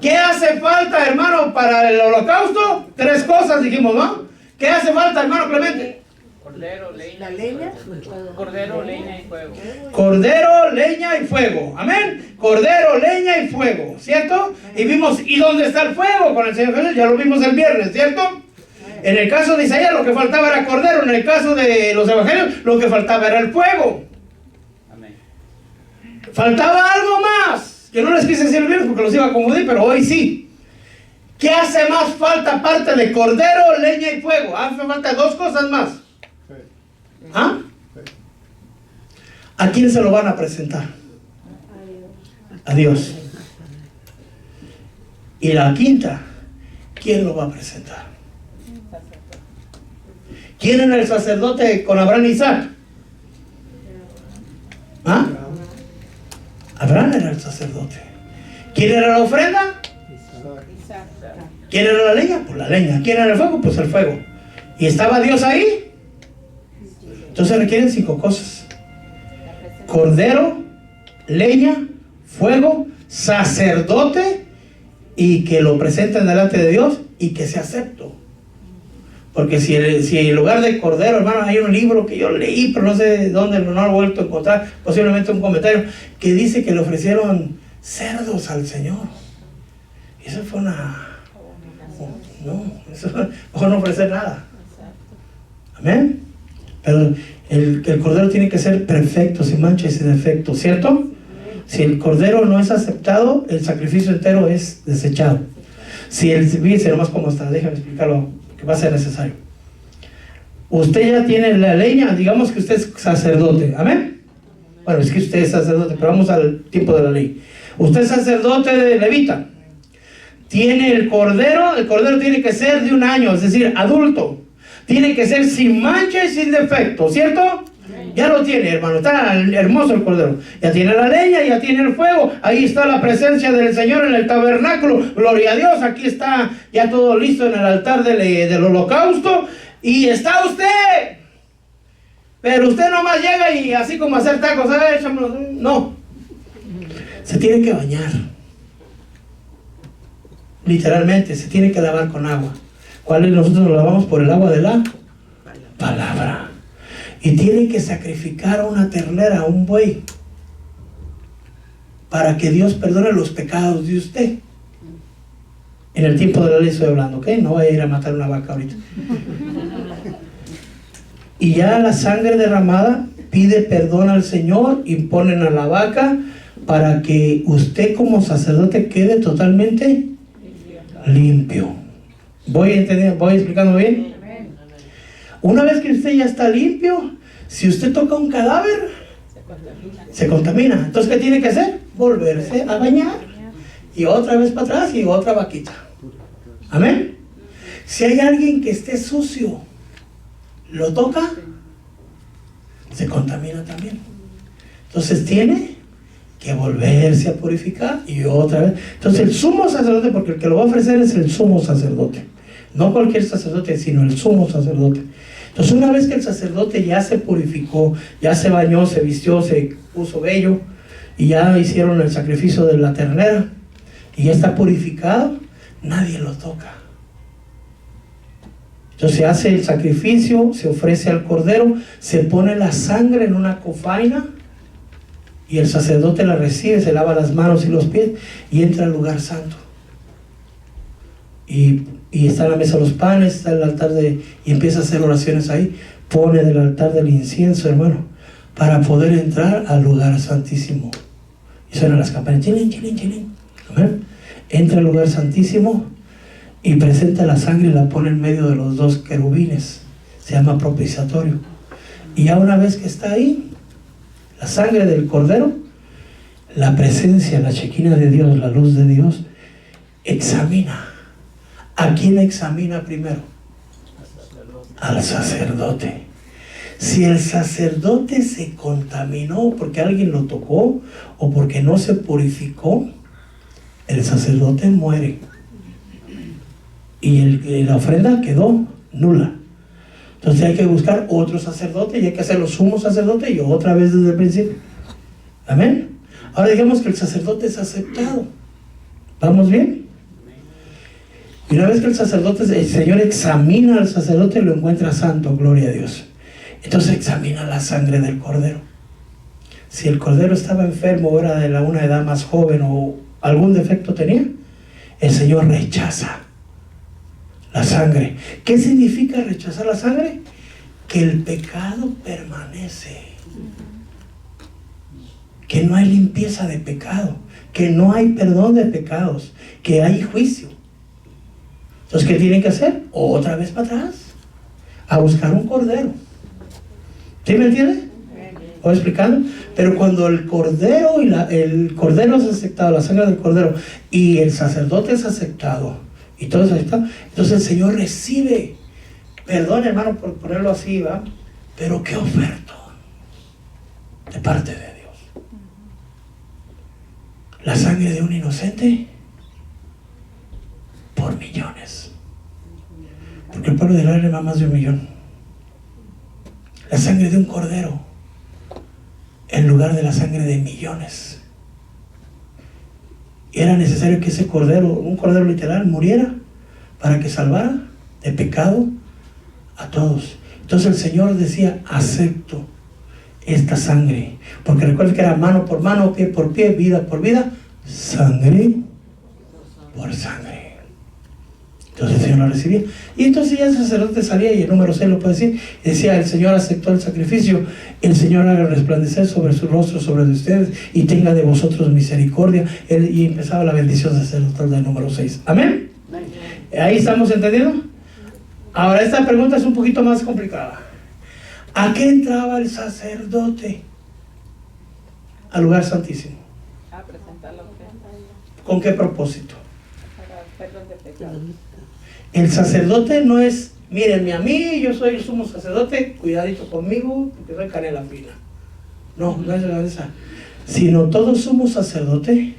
¿Qué hace falta, hermano, para el holocausto? 3 cosas dijimos, ¿no? ¿Qué hace falta, hermano Clemente? Cordero, leña, cordero, leña y fuego. Cordero, leña y fuego. Amén. Cordero, leña y fuego, ¿cierto? Y vimos, ¿y dónde está el fuego con el Señor Jesús? Ya lo vimos el viernes, ¿cierto? En el caso de Isaías lo que faltaba era cordero. En el caso de los evangelios lo que faltaba era el fuego. Amén. Faltaba algo más, que no les quise decir el viernes porque los iba a confundir, pero hoy sí. ¿Qué hace más falta aparte de cordero, leña y fuego? Hace falta 2 cosas más. ¿Ah? ¿A quién se lo van a presentar? A Dios. Y la quinta, ¿quién lo va a presentar? ¿Quién era el sacerdote con Abraham y Isaac? ¿Ah? Abraham era el sacerdote. ¿Quién era la ofrenda? ¿Quién era la leña? Pues la leña. ¿Quién era el fuego? Pues el fuego. ¿Y estaba Dios ahí? Entonces requieren 5 cosas: cordero, leña, fuego, sacerdote, y que lo presenten delante de Dios y que sea acepto. Porque si en lugar de cordero, hermano, hay un libro que yo leí, pero no sé dónde, no lo he vuelto a encontrar, posiblemente un comentario, que dice que le ofrecieron cerdos al Señor. Y eso fue no, eso mejor no ofrecer nada. Amén. Pero el cordero tiene que ser perfecto, sin mancha y sin defecto, ¿cierto? Si el cordero no es aceptado, el sacrificio entero es desechado. Si fíjense nomás cómo está, déjame explicarlo, que va a ser necesario. Usted ya tiene la leña, digamos que usted es sacerdote, ¿amén? Bueno, es que usted es sacerdote, pero vamos al tiempo de la ley. Usted es sacerdote de levita. Tiene el cordero tiene que ser de 1 año, es decir, adulto. Tiene que ser sin mancha y sin defecto, ¿cierto? Ya lo tiene, hermano, está hermoso el cordero. Ya tiene la leña, ya tiene el fuego. Ahí está la presencia del Señor en el tabernáculo. Gloria a Dios, aquí está ya todo listo en el altar del holocausto. Y está usted. Pero usted nomás llega y así como hacer tacos, ¿sabes? No. Se tiene que bañar. Literalmente, se tiene que lavar con agua. ¿Cuál es? Nosotros lo lavamos por el agua de la palabra. Y tiene que sacrificar una ternera, un buey, para que Dios perdone los pecados de usted. En el tiempo de la ley estoy hablando, ¿ok? No vaya a ir a matar una vaca ahorita. Y ya la sangre derramada pide perdón al Señor y ponen a la vaca para que usted como sacerdote quede totalmente limpio. ¿Voy explicando bien? Una vez que usted ya está limpio, si usted toca un cadáver, se contamina. Entonces, ¿qué tiene que hacer? Volverse a bañar. Y otra vez para atrás y otra vaquita. Amén. Si hay alguien que esté sucio, lo toca, se contamina también. Entonces tiene que volverse a purificar y otra vez. Entonces el sumo sacerdote, porque el que lo va a ofrecer es el sumo sacerdote. No cualquier sacerdote, sino el sumo sacerdote. Entonces una vez que el sacerdote ya se purificó, ya se bañó, se vistió, se puso bello y ya hicieron el sacrificio de la ternera y ya está purificado, nadie lo toca. Entonces se hace el sacrificio, se ofrece al cordero, se pone la sangre en una cofaina y el sacerdote la recibe, se lava las manos y los pies y entra al lugar santo. Y y está en la mesa de los panes, está en el altar y empieza a hacer oraciones ahí. Pone del altar del incienso, hermano, para poder entrar al lugar santísimo. Y suenan las campanas, chilín, chilín, chilín. Amén. Entra al lugar santísimo y presenta la sangre y la pone en medio de los dos querubines. Se llama propiciatorio. Y ya una vez que está ahí, la sangre del cordero, la presencia, la chequina de Dios, la luz de Dios, examina. ¿A quién examina primero? Al sacerdote. Si el sacerdote se contaminó porque alguien lo tocó o porque no se purificó, el sacerdote muere y la ofrenda quedó nula. Entonces hay que buscar otro sacerdote y hay que hacerlo sumo sacerdote y otra vez desde el principio. Amén. Ahora digamos que el sacerdote es aceptado. ¿Vamos bien? Y una vez que el Señor examina al sacerdote, lo encuentra santo, gloria a Dios. Entonces examina la sangre del cordero. Si el cordero estaba enfermo o era de una edad más joven o algún defecto tenía, el Señor rechaza la sangre. ¿Qué significa rechazar la sangre? Que el pecado permanece, que no hay limpieza de pecado, que no hay perdón de pecados, que hay juicio. Entonces, ¿qué tienen que hacer? Otra vez para atrás, a buscar un cordero. ¿Sí me entiende? ¿Voy explicando? Pero cuando el cordero el cordero es aceptado, la sangre del cordero, y el sacerdote es aceptado, y todo es aceptado, entonces el Señor recibe, perdón hermano por ponerlo así, ¿va? Pero qué oferta de parte de Dios. La sangre de un inocente por millones, porque el pueblo de Israel era más de 1 millón. La sangre de un cordero en lugar de la sangre de millones. Y era necesario que ese cordero, un cordero literal, muriera para que salvara de pecado a todos. Entonces el Señor decía: acepto esta sangre, porque recuerda que era mano por mano, pie por pie, vida por vida, sangre por sangre. Entonces el Señor lo recibía. Y entonces ya el sacerdote salía, y el número 6 lo puede decir, y decía: el Señor aceptó el sacrificio, el Señor haga resplandecer sobre su rostro, sobre ustedes, y tenga de vosotros misericordia. Y empezaba la bendición sacerdotal del número 6. Amén. ¿Ahí estamos entendiendo? Ahora esta pregunta es un poquito más complicada. ¿A qué entraba el sacerdote al lugar santísimo? A presentar la ofrenda. ¿Con qué propósito? Para perdón de pecados. El sacerdote no es: mírenme a mí, yo soy el sumo sacerdote, cuidadito conmigo, porque soy canela fina. No, no es esa. Sino todo sumo sacerdote,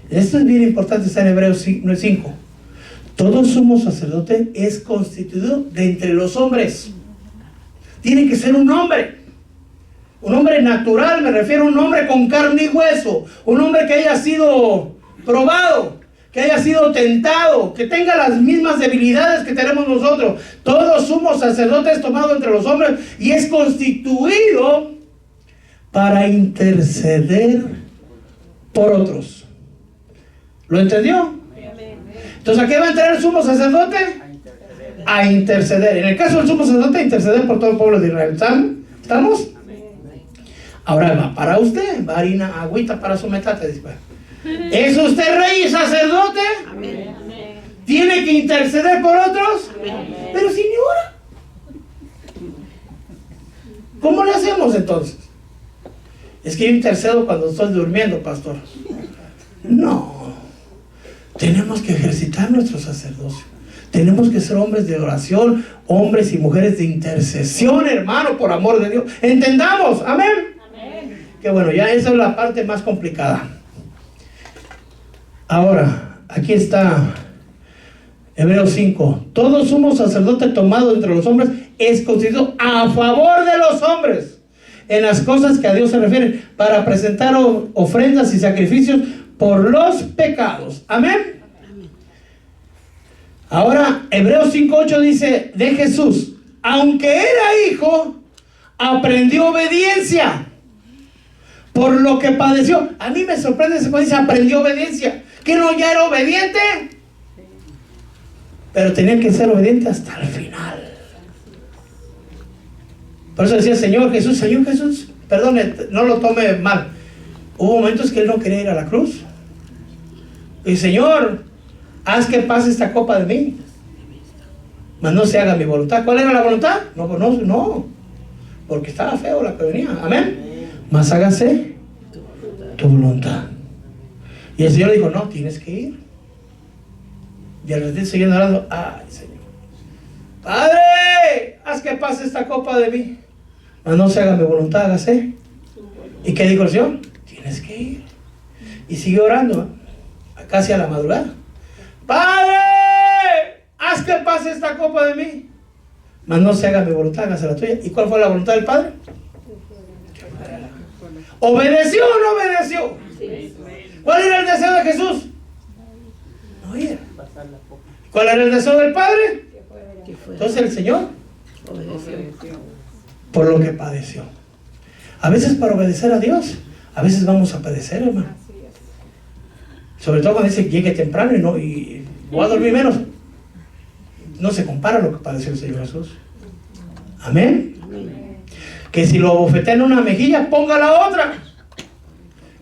esto es bien importante, está en Hebreos 5. Todo sumo sacerdote es constituido de entre los hombres. Tiene que ser un hombre natural, me refiero a un hombre con carne y hueso, un hombre que haya sido probado, que haya sido tentado, que tenga las mismas debilidades que tenemos nosotros. Todo sumo sacerdote es tomado entre los hombres y es constituido para interceder por otros. ¿Lo entendió? Entonces, ¿a qué va a entrar el sumo sacerdote? A interceder. En el caso del sumo sacerdote, interceder por todo el pueblo de Israel. ¿Estamos? Ahora va para usted, va harina, agüita para su metate. ¿Es usted rey y sacerdote? Amén. ¿Tiene que interceder por otros? Amén. Pero si ni ora. ¿Cómo le hacemos entonces? Es que yo intercedo cuando estoy durmiendo, pastor. No. Tenemos que ejercitar nuestro sacerdocio. Tenemos que ser hombres de oración, hombres y mujeres de intercesión, hermano, por amor de Dios. ¿Entendamos? Amén. Amén. Que bueno, ya esa es la parte más complicada. Ahora, aquí está Hebreos 5. Todo sumo sacerdote tomado entre los hombres es constituido a favor de los hombres en las cosas que a Dios se refieren, para presentar ofrendas y sacrificios por los pecados. Amén. Ahora, Hebreos 5:8 dice de Jesús: aunque era hijo, aprendió obediencia por lo que padeció. A mí me sorprende cuando dice aprendió obediencia. ¿Que no ya era obediente? pero tenían que ser obedientes hasta el final. Por eso decía Señor Jesús, perdone, no lo tome mal. Hubo momentos que él no quería ir a la cruz. Y Señor, haz que pase esta copa de mí, mas no se haga mi voluntad. ¿Cuál era la voluntad? No, porque estaba feo la que venía. Amén. Mas hágase tu voluntad. Y el Señor le dijo, no, tienes que ir. Y al ratito siguiendo orando, ay Señor, Padre, haz que pase esta copa de mí, mas no se haga mi voluntad, hágase. ¿Y qué dijo el Señor? Tienes que ir. Y siguió orando casi a la madrugada. Padre, haz que pase esta copa de mí, mas no se haga mi voluntad, hágase la tuya. ¿Y cuál fue la voluntad del Padre? ¿Obedeció o no obedeció? Sí. ¿Cuál era el deseo de Jesús? No ir. ¿Cuál era el deseo del Padre? Entonces el Señor obedeció por lo que padeció. A veces para obedecer a Dios, a veces vamos a padecer, hermano. Sobre todo cuando dice que llegue temprano y voy a dormir menos. No se compara a lo que padeció el Señor Jesús. Amén. Que si lo bofetea en una mejilla, ponga la otra.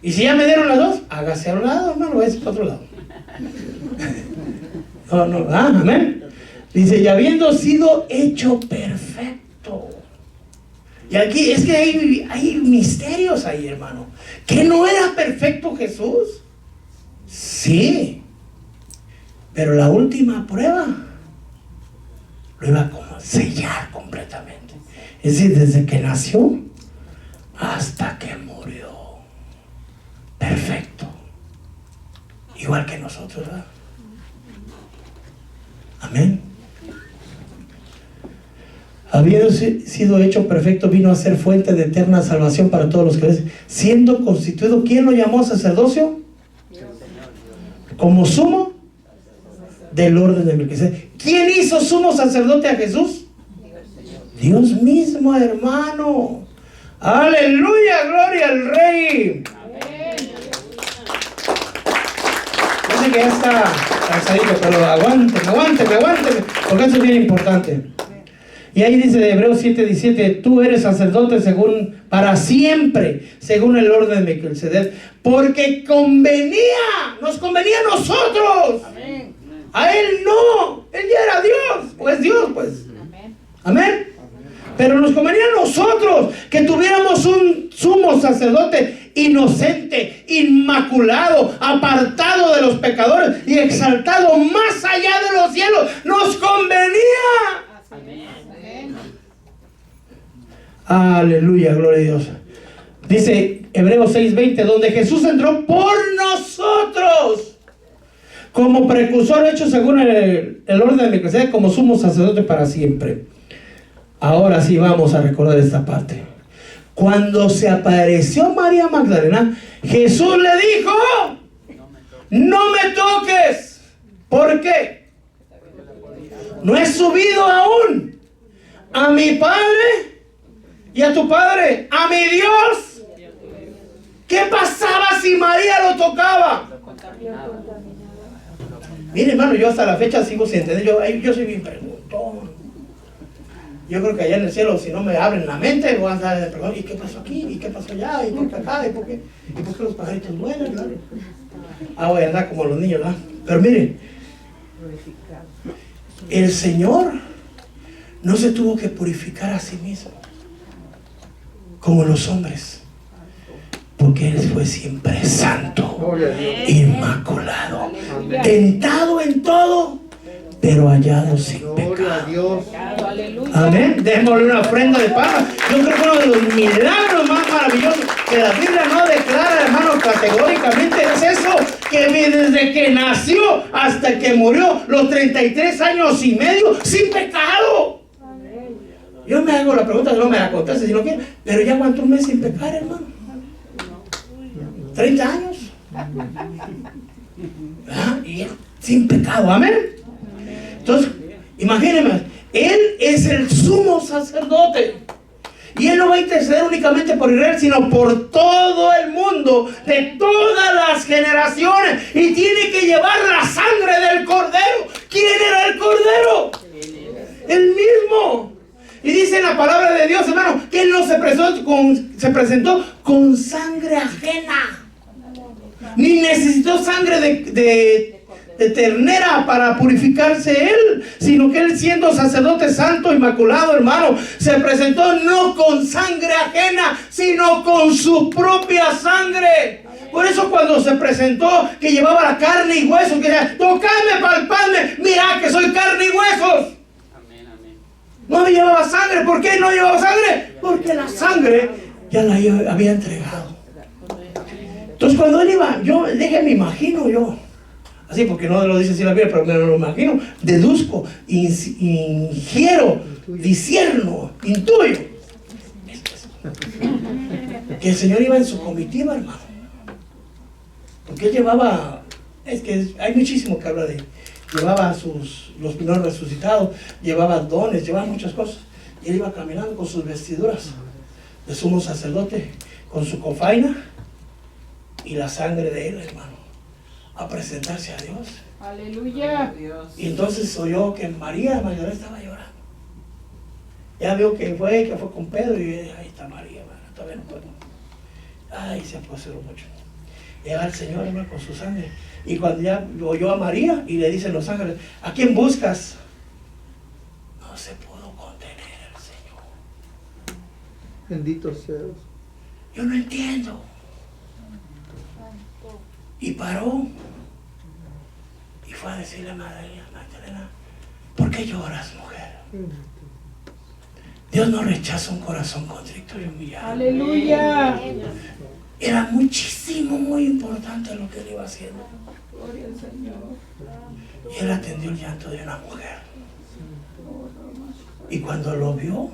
Y si ya me dieron las dos, hágase a un lado, hermano, váyase para otro lado. Amén. Dice, y habiendo sido hecho perfecto. Y aquí es que hay misterios ahí, hermano. ¿Que no era perfecto Jesús? Sí. Pero la última prueba lo iba a sellar completamente. Es decir, desde que nació hasta que murió. Perfecto. Igual que nosotros, ¿verdad? Amén. Habiendo sido hecho perfecto, vino a ser fuente de eterna salvación para todos los que creen. Siendo constituido, ¿quién lo llamó sacerdocio? Como sumo del orden de Melquisedec. ¿Quién hizo sumo sacerdote a Jesús? Dios mismo, hermano. Aleluya, gloria al Rey. Yo sé que ya está cansadito, pero aguánteme, porque eso es bien importante. Y ahí dice de Hebreos 7:17, tú eres sacerdote para siempre, según el orden de Melquisedec, porque nos convenía a nosotros. Amén. A él no, él ya era Dios, o es Dios, pues. Amén. Pero nos convenía a nosotros que tuviéramos un sumo sacerdote inocente, inmaculado, apartado de los pecadores y exaltado más allá de los cielos. Nos convenía. Aleluya, gloria a Dios. Dice Hebreos 6:20, donde Jesús entró por nosotros como precursor hecho según el orden de Melquisedec, como sumo sacerdote para siempre. Ahora sí vamos a recordar esta parte. Cuando se apareció María Magdalena, Jesús le dijo, no me toques. ¿Por qué? No he subido aún a mi Padre y a tu Padre, a mi Dios. ¿Qué pasaba si María lo tocaba? Mire, hermano, yo hasta la fecha sigo sin entender. Yo soy bien preguntón. Yo creo que allá en el cielo, si no me abren la mente, voy a andar de preguntar, ¿y qué pasó aquí? ¿Y qué pasó allá? ¿Y por qué acá? ¿Y por qué los pajaritos vuelan? ¿Verdad? Voy a andar como los niños, ¿verdad? Pero miren, el Señor no se tuvo que purificar a sí mismo como los hombres, porque Él fue siempre santo, inmaculado, tentado en todo, pero hallado sin pecado. Amén. Démosle una ofrenda de palmas. Yo creo que uno de los milagros más maravillosos que la Biblia no declara, hermano, categóricamente, es eso, que desde que nació hasta que murió, los 33 años y medio, sin pecado. Yo me hago la pregunta, no me la conteste si no quiere, pero ya aguantó un mes sin pecar, hermano. 30 años. Y él sin pecado, amén. Entonces, imagínense, Él es el sumo sacerdote. Y Él no va a interceder únicamente por Israel, sino por todo el mundo, de todas las generaciones. Y tiene que llevar la sangre del Cordero ¿Quién era el Cordero? El mismo. Y dice la palabra de Dios, hermano, que Él no se presentó con sangre ajena. Ni necesitó sangre de ternera para purificarse Él, sino que Él, siendo sacerdote santo, inmaculado, hermano, se presentó no con sangre ajena, sino con su propia sangre. Por eso cuando se presentó, que llevaba la carne y huesos, que decía, tocadme, palpadme, mira que soy carne y huesos. No llevaba sangre. ¿Por qué no llevaba sangre? Porque la sangre ya la había entregado. Entonces cuando Él iba, me imagino yo, así porque no lo dice así la Biblia, pero me lo imagino, deduzco, ingiero, discierno, intuyo, que el Señor iba en su comitiva, hermano. Porque Él llevaba, es que hay muchísimo que hablar de Él. Llevaba los primeros resucitados, llevaba dones, llevaba muchas cosas. Y Él iba caminando con sus vestiduras de sumo sacerdote, con su cofaina y la sangre de Él, hermano, a presentarse a Dios. Aleluya. Y entonces oyó que María Magdalena estaba llorando. Ya vio que fue con Pedro y ahí está María, hermano, todavía no puedo. Ay, se apresuró mucho. Llega el Señor, hermano, con su sangre. Y cuando ya oyó a María y le dicen los ángeles, ¿a quién buscas? No se pudo contener el Señor. Bendito seas. Yo no entiendo. Y paró y fue a decirle a Magdalena, ¿por qué lloras, mujer? Dios no rechaza un corazón contrito y humillado. Aleluya. Era muchísimo, muy importante lo que Él iba haciendo. Gloria al Señor. Y Él atendió el llanto de una mujer. Y cuando lo vio,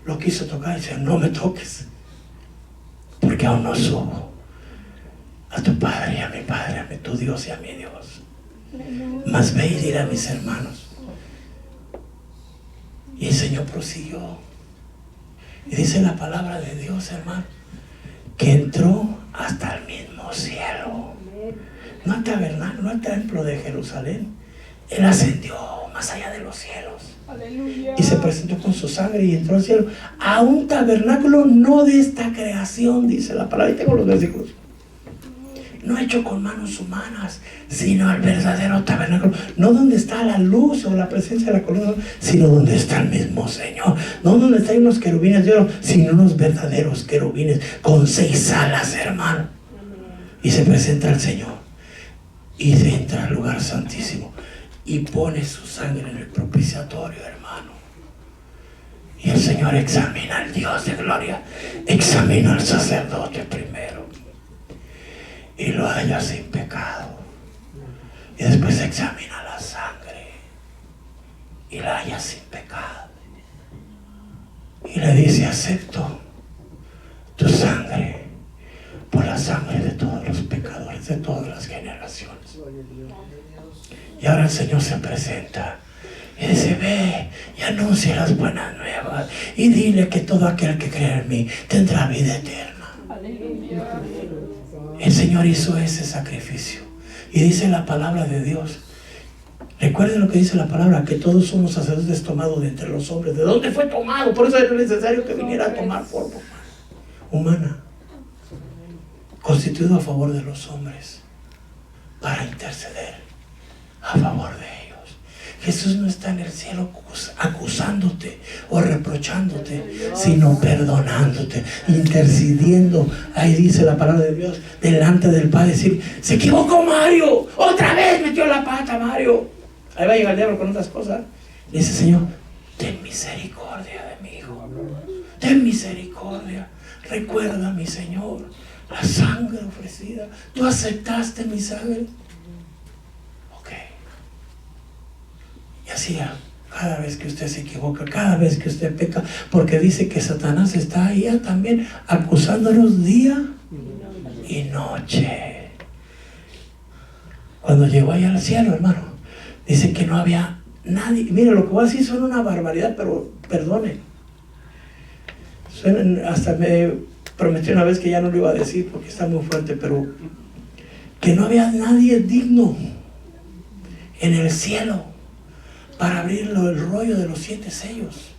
lo quiso tocar y dice, no me toques, porque aún no subo a tu Padre y a mi Padre, a tu Dios y a mi Dios. Mas ve y dile a mis hermanos. Y el Señor prosiguió. Y dice la palabra de Dios, hermano, que entró hasta el mismo cielo. No al tabernáculo, no al templo de Jerusalén. Él ascendió más allá de los cielos. Aleluya. Y se presentó con su sangre y entró al cielo. A un tabernáculo no de esta creación, dice la palabra. Y tengo los versículos. No hecho con manos humanas, sino al verdadero tabernáculo. No donde está la luz o la presencia de la columna, sino donde está el mismo Señor. No donde están unos querubines de oro, sino unos verdaderos querubines con 6 alas, hermano. Y se presenta al Señor. Y se entra al lugar santísimo. Y pone su sangre en el propiciatorio, hermano. Y el Señor examina al Dios de gloria. Examina al sacerdote primero. Y lo halla sin pecado. Y después examina la sangre. Y la halla sin pecado. Y le dice, acepto tu sangre por la sangre de todos los pecadores, de todas las generaciones. Y ahora el Señor se presenta y dice, ve y anuncia las buenas nuevas y dile que todo aquel que cree en mí tendrá vida eterna. Aleluya. El Señor hizo ese sacrificio. Y dice la palabra de Dios. Recuerden lo que dice la palabra, que todos somos sacerdotes tomados de entre los hombres. ¿De dónde fue tomado? Por eso era necesario que viniera a tomar forma humana, constituido a favor de los hombres, para interceder a favor de ellos. Jesús no está en el cielo acusándote o reprochándote, sino perdonándote, intercediendo. Ahí dice la palabra de Dios, delante del Padre, decir, se equivocó Mario, otra vez metió la pata Mario. Ahí va a llegar el diablo con otras cosas. Le dice, Señor, ten misericordia de mi hijo, ten misericordia. Recuerda, mi Señor, la sangre ofrecida. Tú aceptaste mi sangre. Y así cada vez que usted se equivoca, cada vez que usted peca, porque dice que Satanás está ahí también acusándonos día y noche. Cuando llegó allá al cielo, hermano, dice que no había nadie. Mire, lo que voy a decir son una barbaridad, pero perdone. Hasta me prometí una vez que ya no lo iba a decir porque está muy fuerte, pero que no había nadie digno en el cielo para abrir el rollo de los 7 sellos.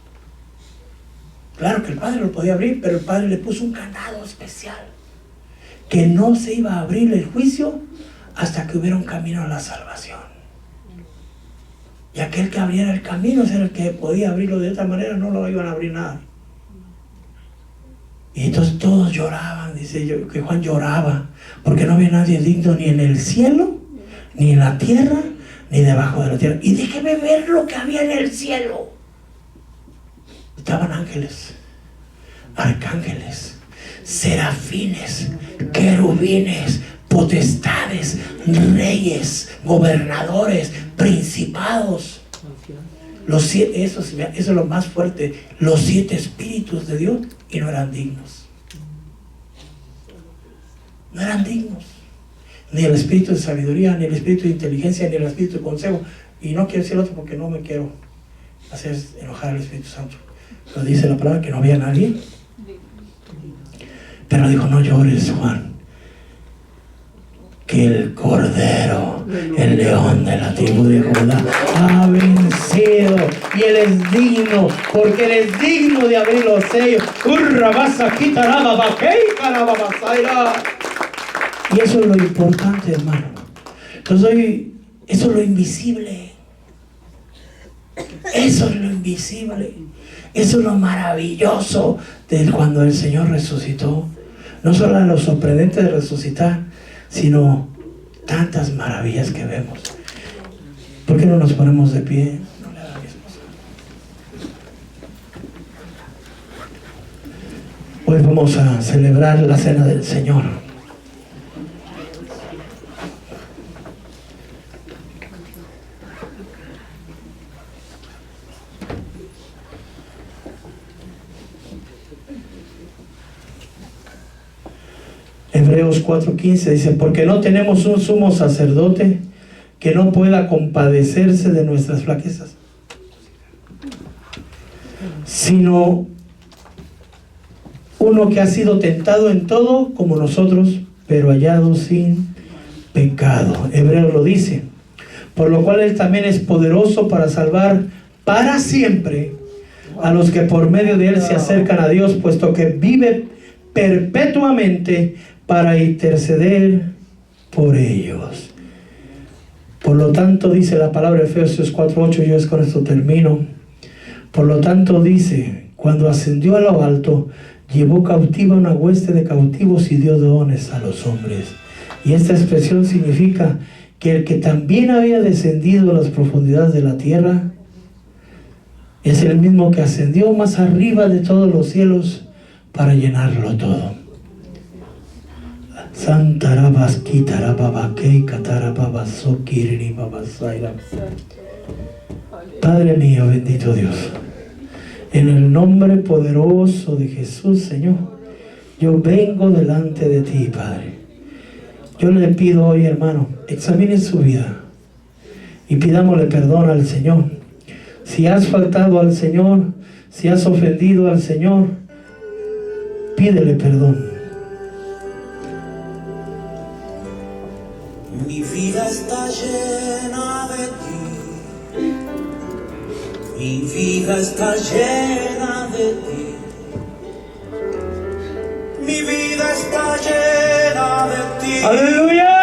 Claro que el Padre lo podía abrir, pero el Padre le puso un candado especial, que no se iba a abrir el juicio hasta que hubiera un camino a la salvación. Y aquel que abriera el camino era el que podía abrirlo. De otra manera no lo iban a abrir nada. Y entonces todos lloraban, dice yo, que Juan lloraba, porque no había nadie digno ni en el cielo, ni en la tierra, ni debajo de la tierra. Y déjeme ver lo que había en el cielo. Estaban ángeles, arcángeles, serafines, querubines, potestades, reyes, gobernadores, principados. Eso es lo más fuerte. Los 7 espíritus de Dios, y no eran dignos. No eran dignos. Ni el espíritu de sabiduría, ni el espíritu de inteligencia, ni el espíritu de consejo. Y no quiero decir otro porque no me quiero hacer enojar al Espíritu Santo. Pero dice la palabra que no había nadie. Pero dijo: no llores, Juan, que el Cordero, el león de la tribu de Judá, ha vencido, y Él es digno, porque Él es digno de abrir los sellos. Y eso es lo importante, hermano. Entonces hoy, eso es lo invisible. Eso es lo invisible. Eso es lo maravilloso de cuando el Señor resucitó. No solo lo sorprendente de resucitar, sino tantas maravillas que vemos. ¿Por qué no nos ponemos de pie? No le haga a mi esposa. Hoy vamos a celebrar la cena del Señor. Hebreos 4:15 dice: porque no tenemos un sumo sacerdote que no pueda compadecerse de nuestras flaquezas, sino uno que ha sido tentado en todo como nosotros, pero hallado sin pecado. Hebreos lo dice: por lo cual Él también es poderoso para salvar para siempre a los que por medio de Él se acercan a Dios, puesto que vive perpetuamente para interceder por ellos. Por lo tanto, dice la palabra de Efesios 4:8, yo con esto termino. Por lo tanto, dice: cuando ascendió a lo alto, llevó cautiva una hueste de cautivos y dio dones a los hombres. Y esta expresión significa que el que también había descendido a las profundidades de la tierra es el mismo que ascendió más arriba de todos los cielos para llenarlo todo. Padre mío, bendito Dios, en el nombre poderoso de Jesús, Señor, yo vengo delante de ti, Padre. Yo le pido hoy, hermano, examine su vida y pidámosle perdón al Señor. Si has faltado al Señor, si has ofendido al Señor, pídele perdón. Mi vida está llena de ti. Mi vida está llena de ti. Mi vida está llena de ti. ¡Aleluya!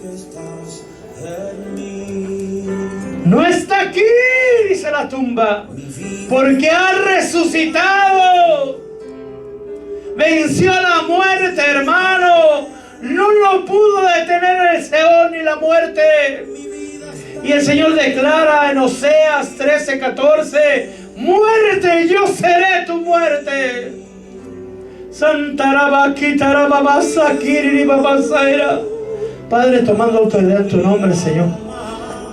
Que estás en mí. No está aquí, dice la tumba, porque ha resucitado. Venció la muerte, hermano. No lo pudo detener el Seol ni la muerte. Y el Señor declara en Oseas 13:14: muerte, yo seré tu muerte. Padre, tomando autoridad en tu nombre, Señor,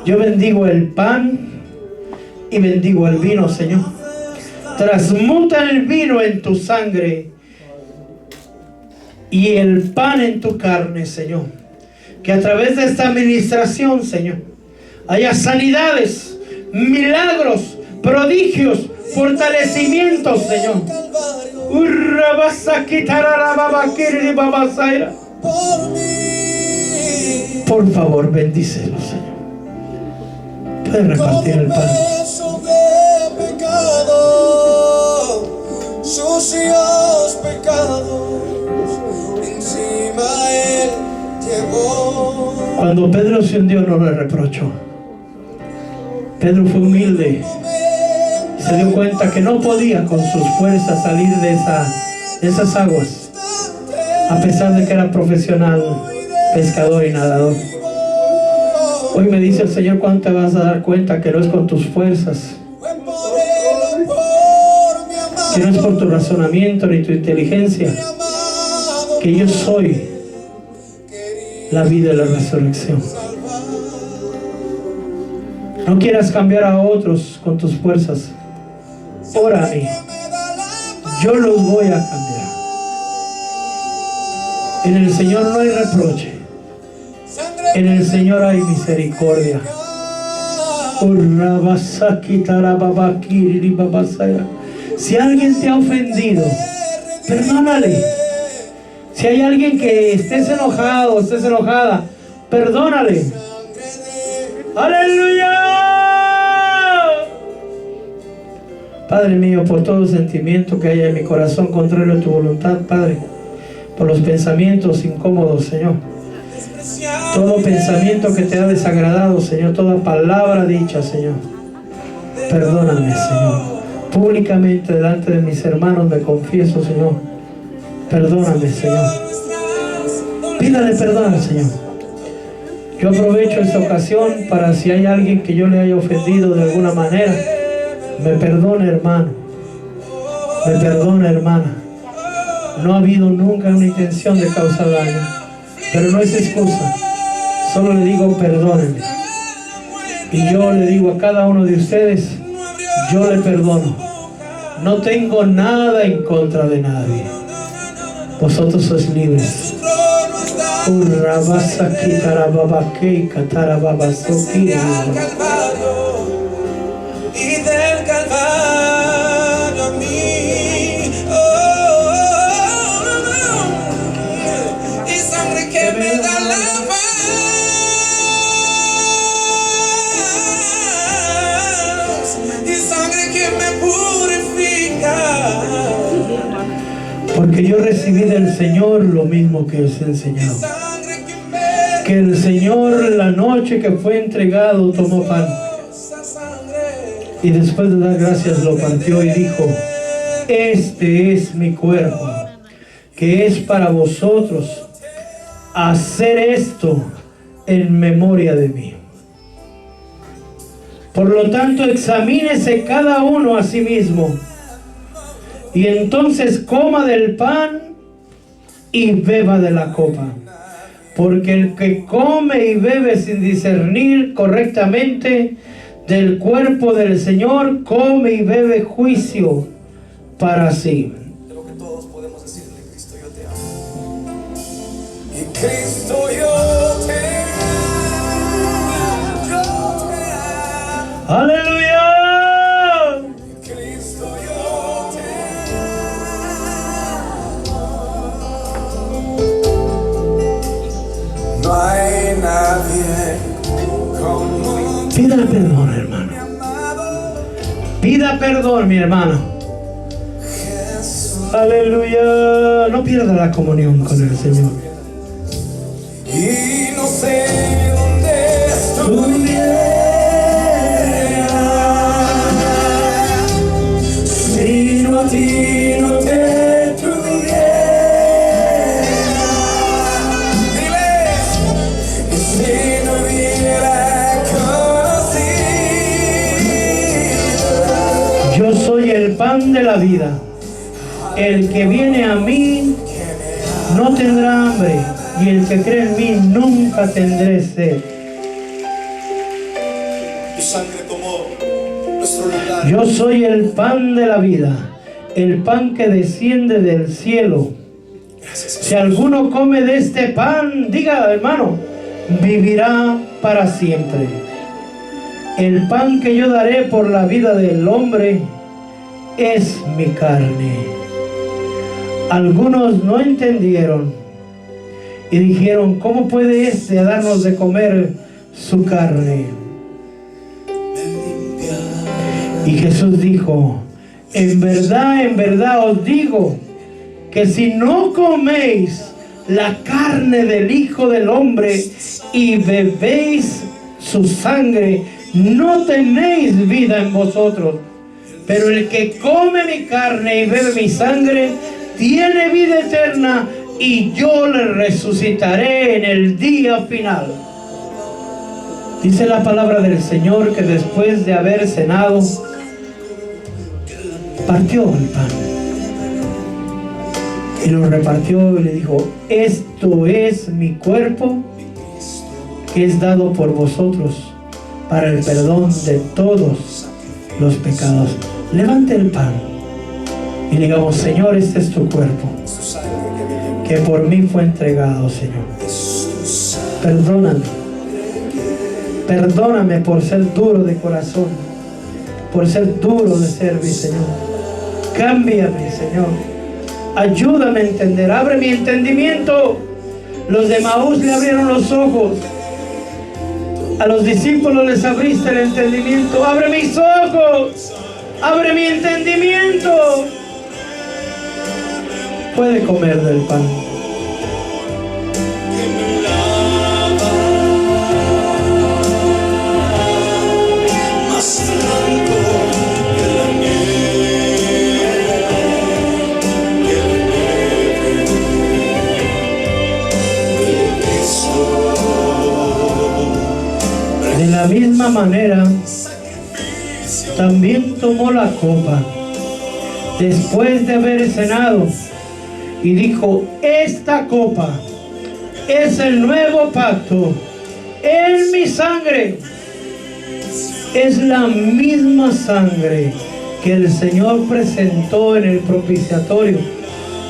yo bendigo el pan y bendigo el vino, Señor. Transmuta el vino en tu sangre y el pan en tu carne, Señor. Que a través de esta administración, Señor, haya sanidades, milagros, prodigios, fortalecimientos, Señor. Por favor, bendícelos, Señor. Puede repartir el pan. De pecado, sucios pecados, encima él llevó. Cuando Pedro se hundió, no le reprochó. Pedro fue humilde. Se dio cuenta que no podía con sus fuerzas salir de esas aguas, a pesar de que era profesional pescador y nadador. Hoy me dice el Señor, ¿cuándo te vas a dar cuenta que no es con tus fuerzas, que no es por tu razonamiento ni tu inteligencia, que yo soy la vida y la resurrección? No quieras cambiar a otros con tus fuerzas. Ora a mí, yo los voy a cambiar. En el Señor no hay reproche, en el Señor hay misericordia. Si alguien te ha ofendido, perdónale. Si hay alguien que estés enojado, estés enojada, perdónale. ¡Aleluya! Padre mío, por todo sentimiento que haya en mi corazón contrario a tu voluntad, Padre, por los pensamientos incómodos, Señor, todo pensamiento que te ha desagradado, Señor, toda palabra dicha, Señor, perdóname, Señor. Públicamente delante de mis hermanos me confieso, Señor, perdóname, Señor. Pídale perdón al Señor. Yo aprovecho esta ocasión para, si hay alguien que yo le haya ofendido de alguna manera, me perdone, hermano, me perdone, hermana. No ha habido nunca una intención de causar daño, pero no es excusa. Solo le digo perdónenme, y yo le digo a cada uno de ustedes, yo le perdono. No tengo nada en contra de nadie. Vosotros sois libres. Y del Calvario a mí, y sangre que me da la paz, y sangre que me purifica. Porque yo recibí del Señor lo mismo que os he enseñado. Que el Señor, la noche que fue entregado, tomó pan, y después de dar gracias lo partió y dijo: este es mi cuerpo, que es para vosotros. Hacer esto en memoria de mí. Por lo tanto, examínese cada uno a sí mismo, y entonces coma del pan y beba de la copa. Porque el que come y bebe sin discernir correctamente del cuerpo del Señor, come y bebe juicio para sí. Lo que todos podemos decirle: Cristo, yo te amo. Y Cristo, yo te amo. Yo te amo. ¡Aleluya! Y Cristo, yo te amo. No hay nadie como Pida perdón, hermano. Pida perdón, mi hermano. Aleluya. No pierda la comunión con el Señor. y no sé dónde estuviera si no a ti no te tuviera. Diles, y si no hubiera conocido. Yo soy el pan de la vida. El que viene a mí no tendrá hambre, y el que cree en mí nunca tendré sed. Tu sangre tomó nuestro lugar. Yo soy el pan de la vida, el pan que desciende del cielo. Si alguno come de este pan, diga, hermano, vivirá para siempre. El pan que yo daré por la vida del hombre es mi carne. Algunos no entendieron y dijeron: ¿cómo puede este darnos de comer su carne? Y Jesús dijo: en verdad os digo, que si no coméis la carne del Hijo del Hombre y bebéis su sangre, no tenéis vida en vosotros. Pero el que come mi carne y bebe mi sangre, tiene vida eterna, y yo le resucitaré en el día final. Dice la palabra del Señor que después de haber cenado, partió el pan y lo repartió y le dijo: esto es mi cuerpo, que es dado por vosotros para el perdón de todos los pecados. Levante el pan y digamos: Señor, este es tu cuerpo, que por mí fue entregado, Señor. Perdóname por ser duro de corazón, por ser duro de servir, Señor. Cámbiame, Señor. Ayúdame a entender. Abre mi entendimiento. Los de Maús le abrieron los ojos. A los discípulos les abriste el entendimiento. Abre mis ojos. Abre mi entendimiento. Puede comer del pan. De la misma manera, también tomó la copa después de haber cenado y dijo: esta copa es el nuevo pacto en mi sangre. Es la misma sangre que el Señor presentó en el propiciatorio,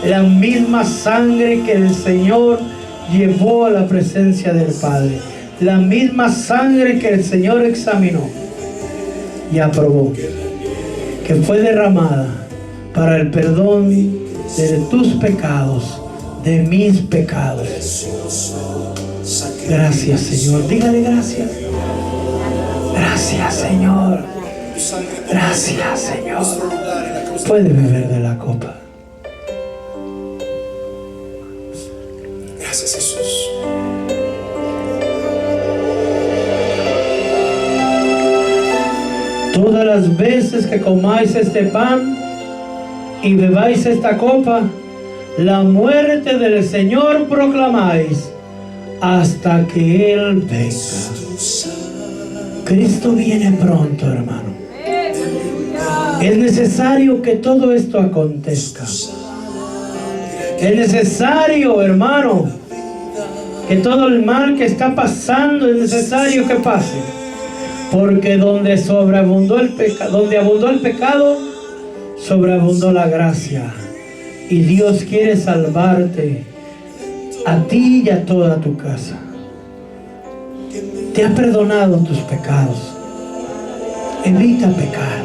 la misma sangre que el Señor llevó a la presencia del Padre, la misma sangre que el Señor examinó y aprobó, que fue derramada para el perdón de tus pecados, de mis pecados. Gracias, Señor. Dígale gracias. Gracias, Señor. Gracias, Señor. Puede beber de la copa. Gracias, Jesús. Todas las veces que comáis este pan y bebáis esta copa, la muerte del Señor proclamáis hasta que Él venga. Cristo viene pronto, hermano. Es necesario que todo esto acontezca. Es necesario, hermano, que todo el mal que está pasando es necesario que pase. Porque donde sobreabundó el pecado, donde abundó el pecado, sobreabundó la gracia. Y Dios quiere salvarte a ti y a toda tu casa. Te ha perdonado tus pecados. Evita pecar.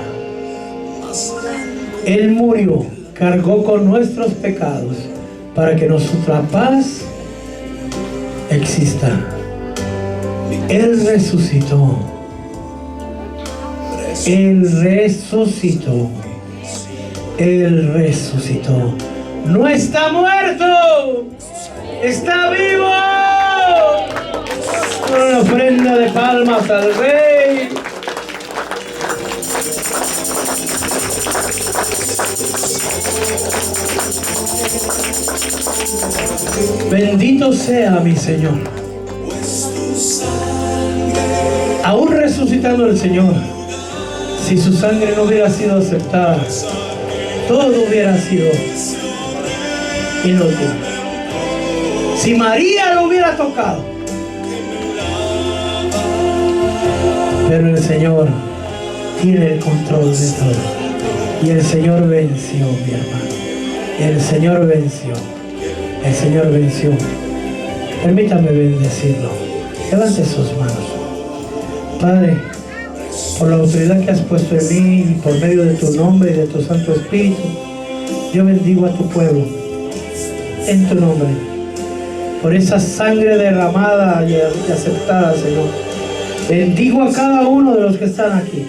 Él murió, cargó con nuestros pecados para que nuestra paz exista. Él resucitó. Él resucitó. Él resucitó. No está muerto, está vivo. Con una ofrenda de palmas al Rey. Bendito sea mi Señor. Aún resucitando el Señor, si su sangre no hubiera sido aceptada, todo hubiera sido inútil. Si María lo hubiera tocado, pero el Señor tiene el control de todo. Y el Señor venció, mi hermano. El Señor venció. El Señor venció. Permítame bendecirlo. Levante sus manos. Padre, por la autoridad que has puesto en mí y por medio de tu nombre y de tu Santo Espíritu, yo bendigo a tu pueblo en tu nombre, por esa sangre derramada y aceptada, Señor. Bendigo a cada uno de los que están aquí,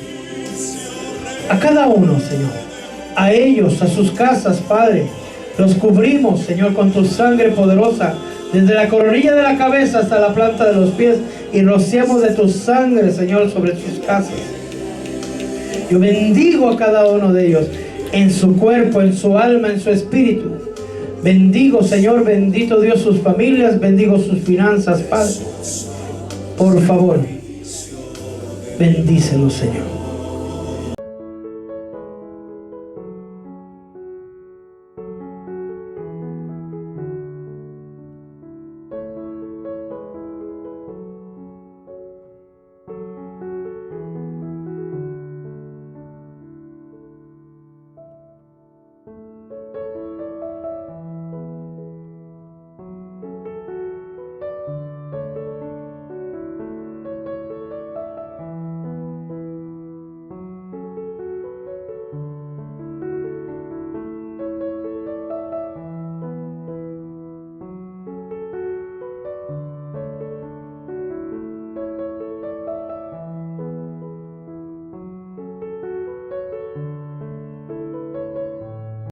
A cada uno, Señor. A ellos, a sus casas, Padre. Los cubrimos, Señor, con tu sangre poderosa. Desde la coronilla de la cabeza hasta la planta de los pies. Y rociamos de tu sangre, Señor, sobre sus casas. Yo bendigo a cada uno de ellos. En su cuerpo, en su alma, en su espíritu. Bendigo, Señor, bendito Dios, sus familias. Bendigo sus finanzas, Padre. Por favor, bendícelos, Señor.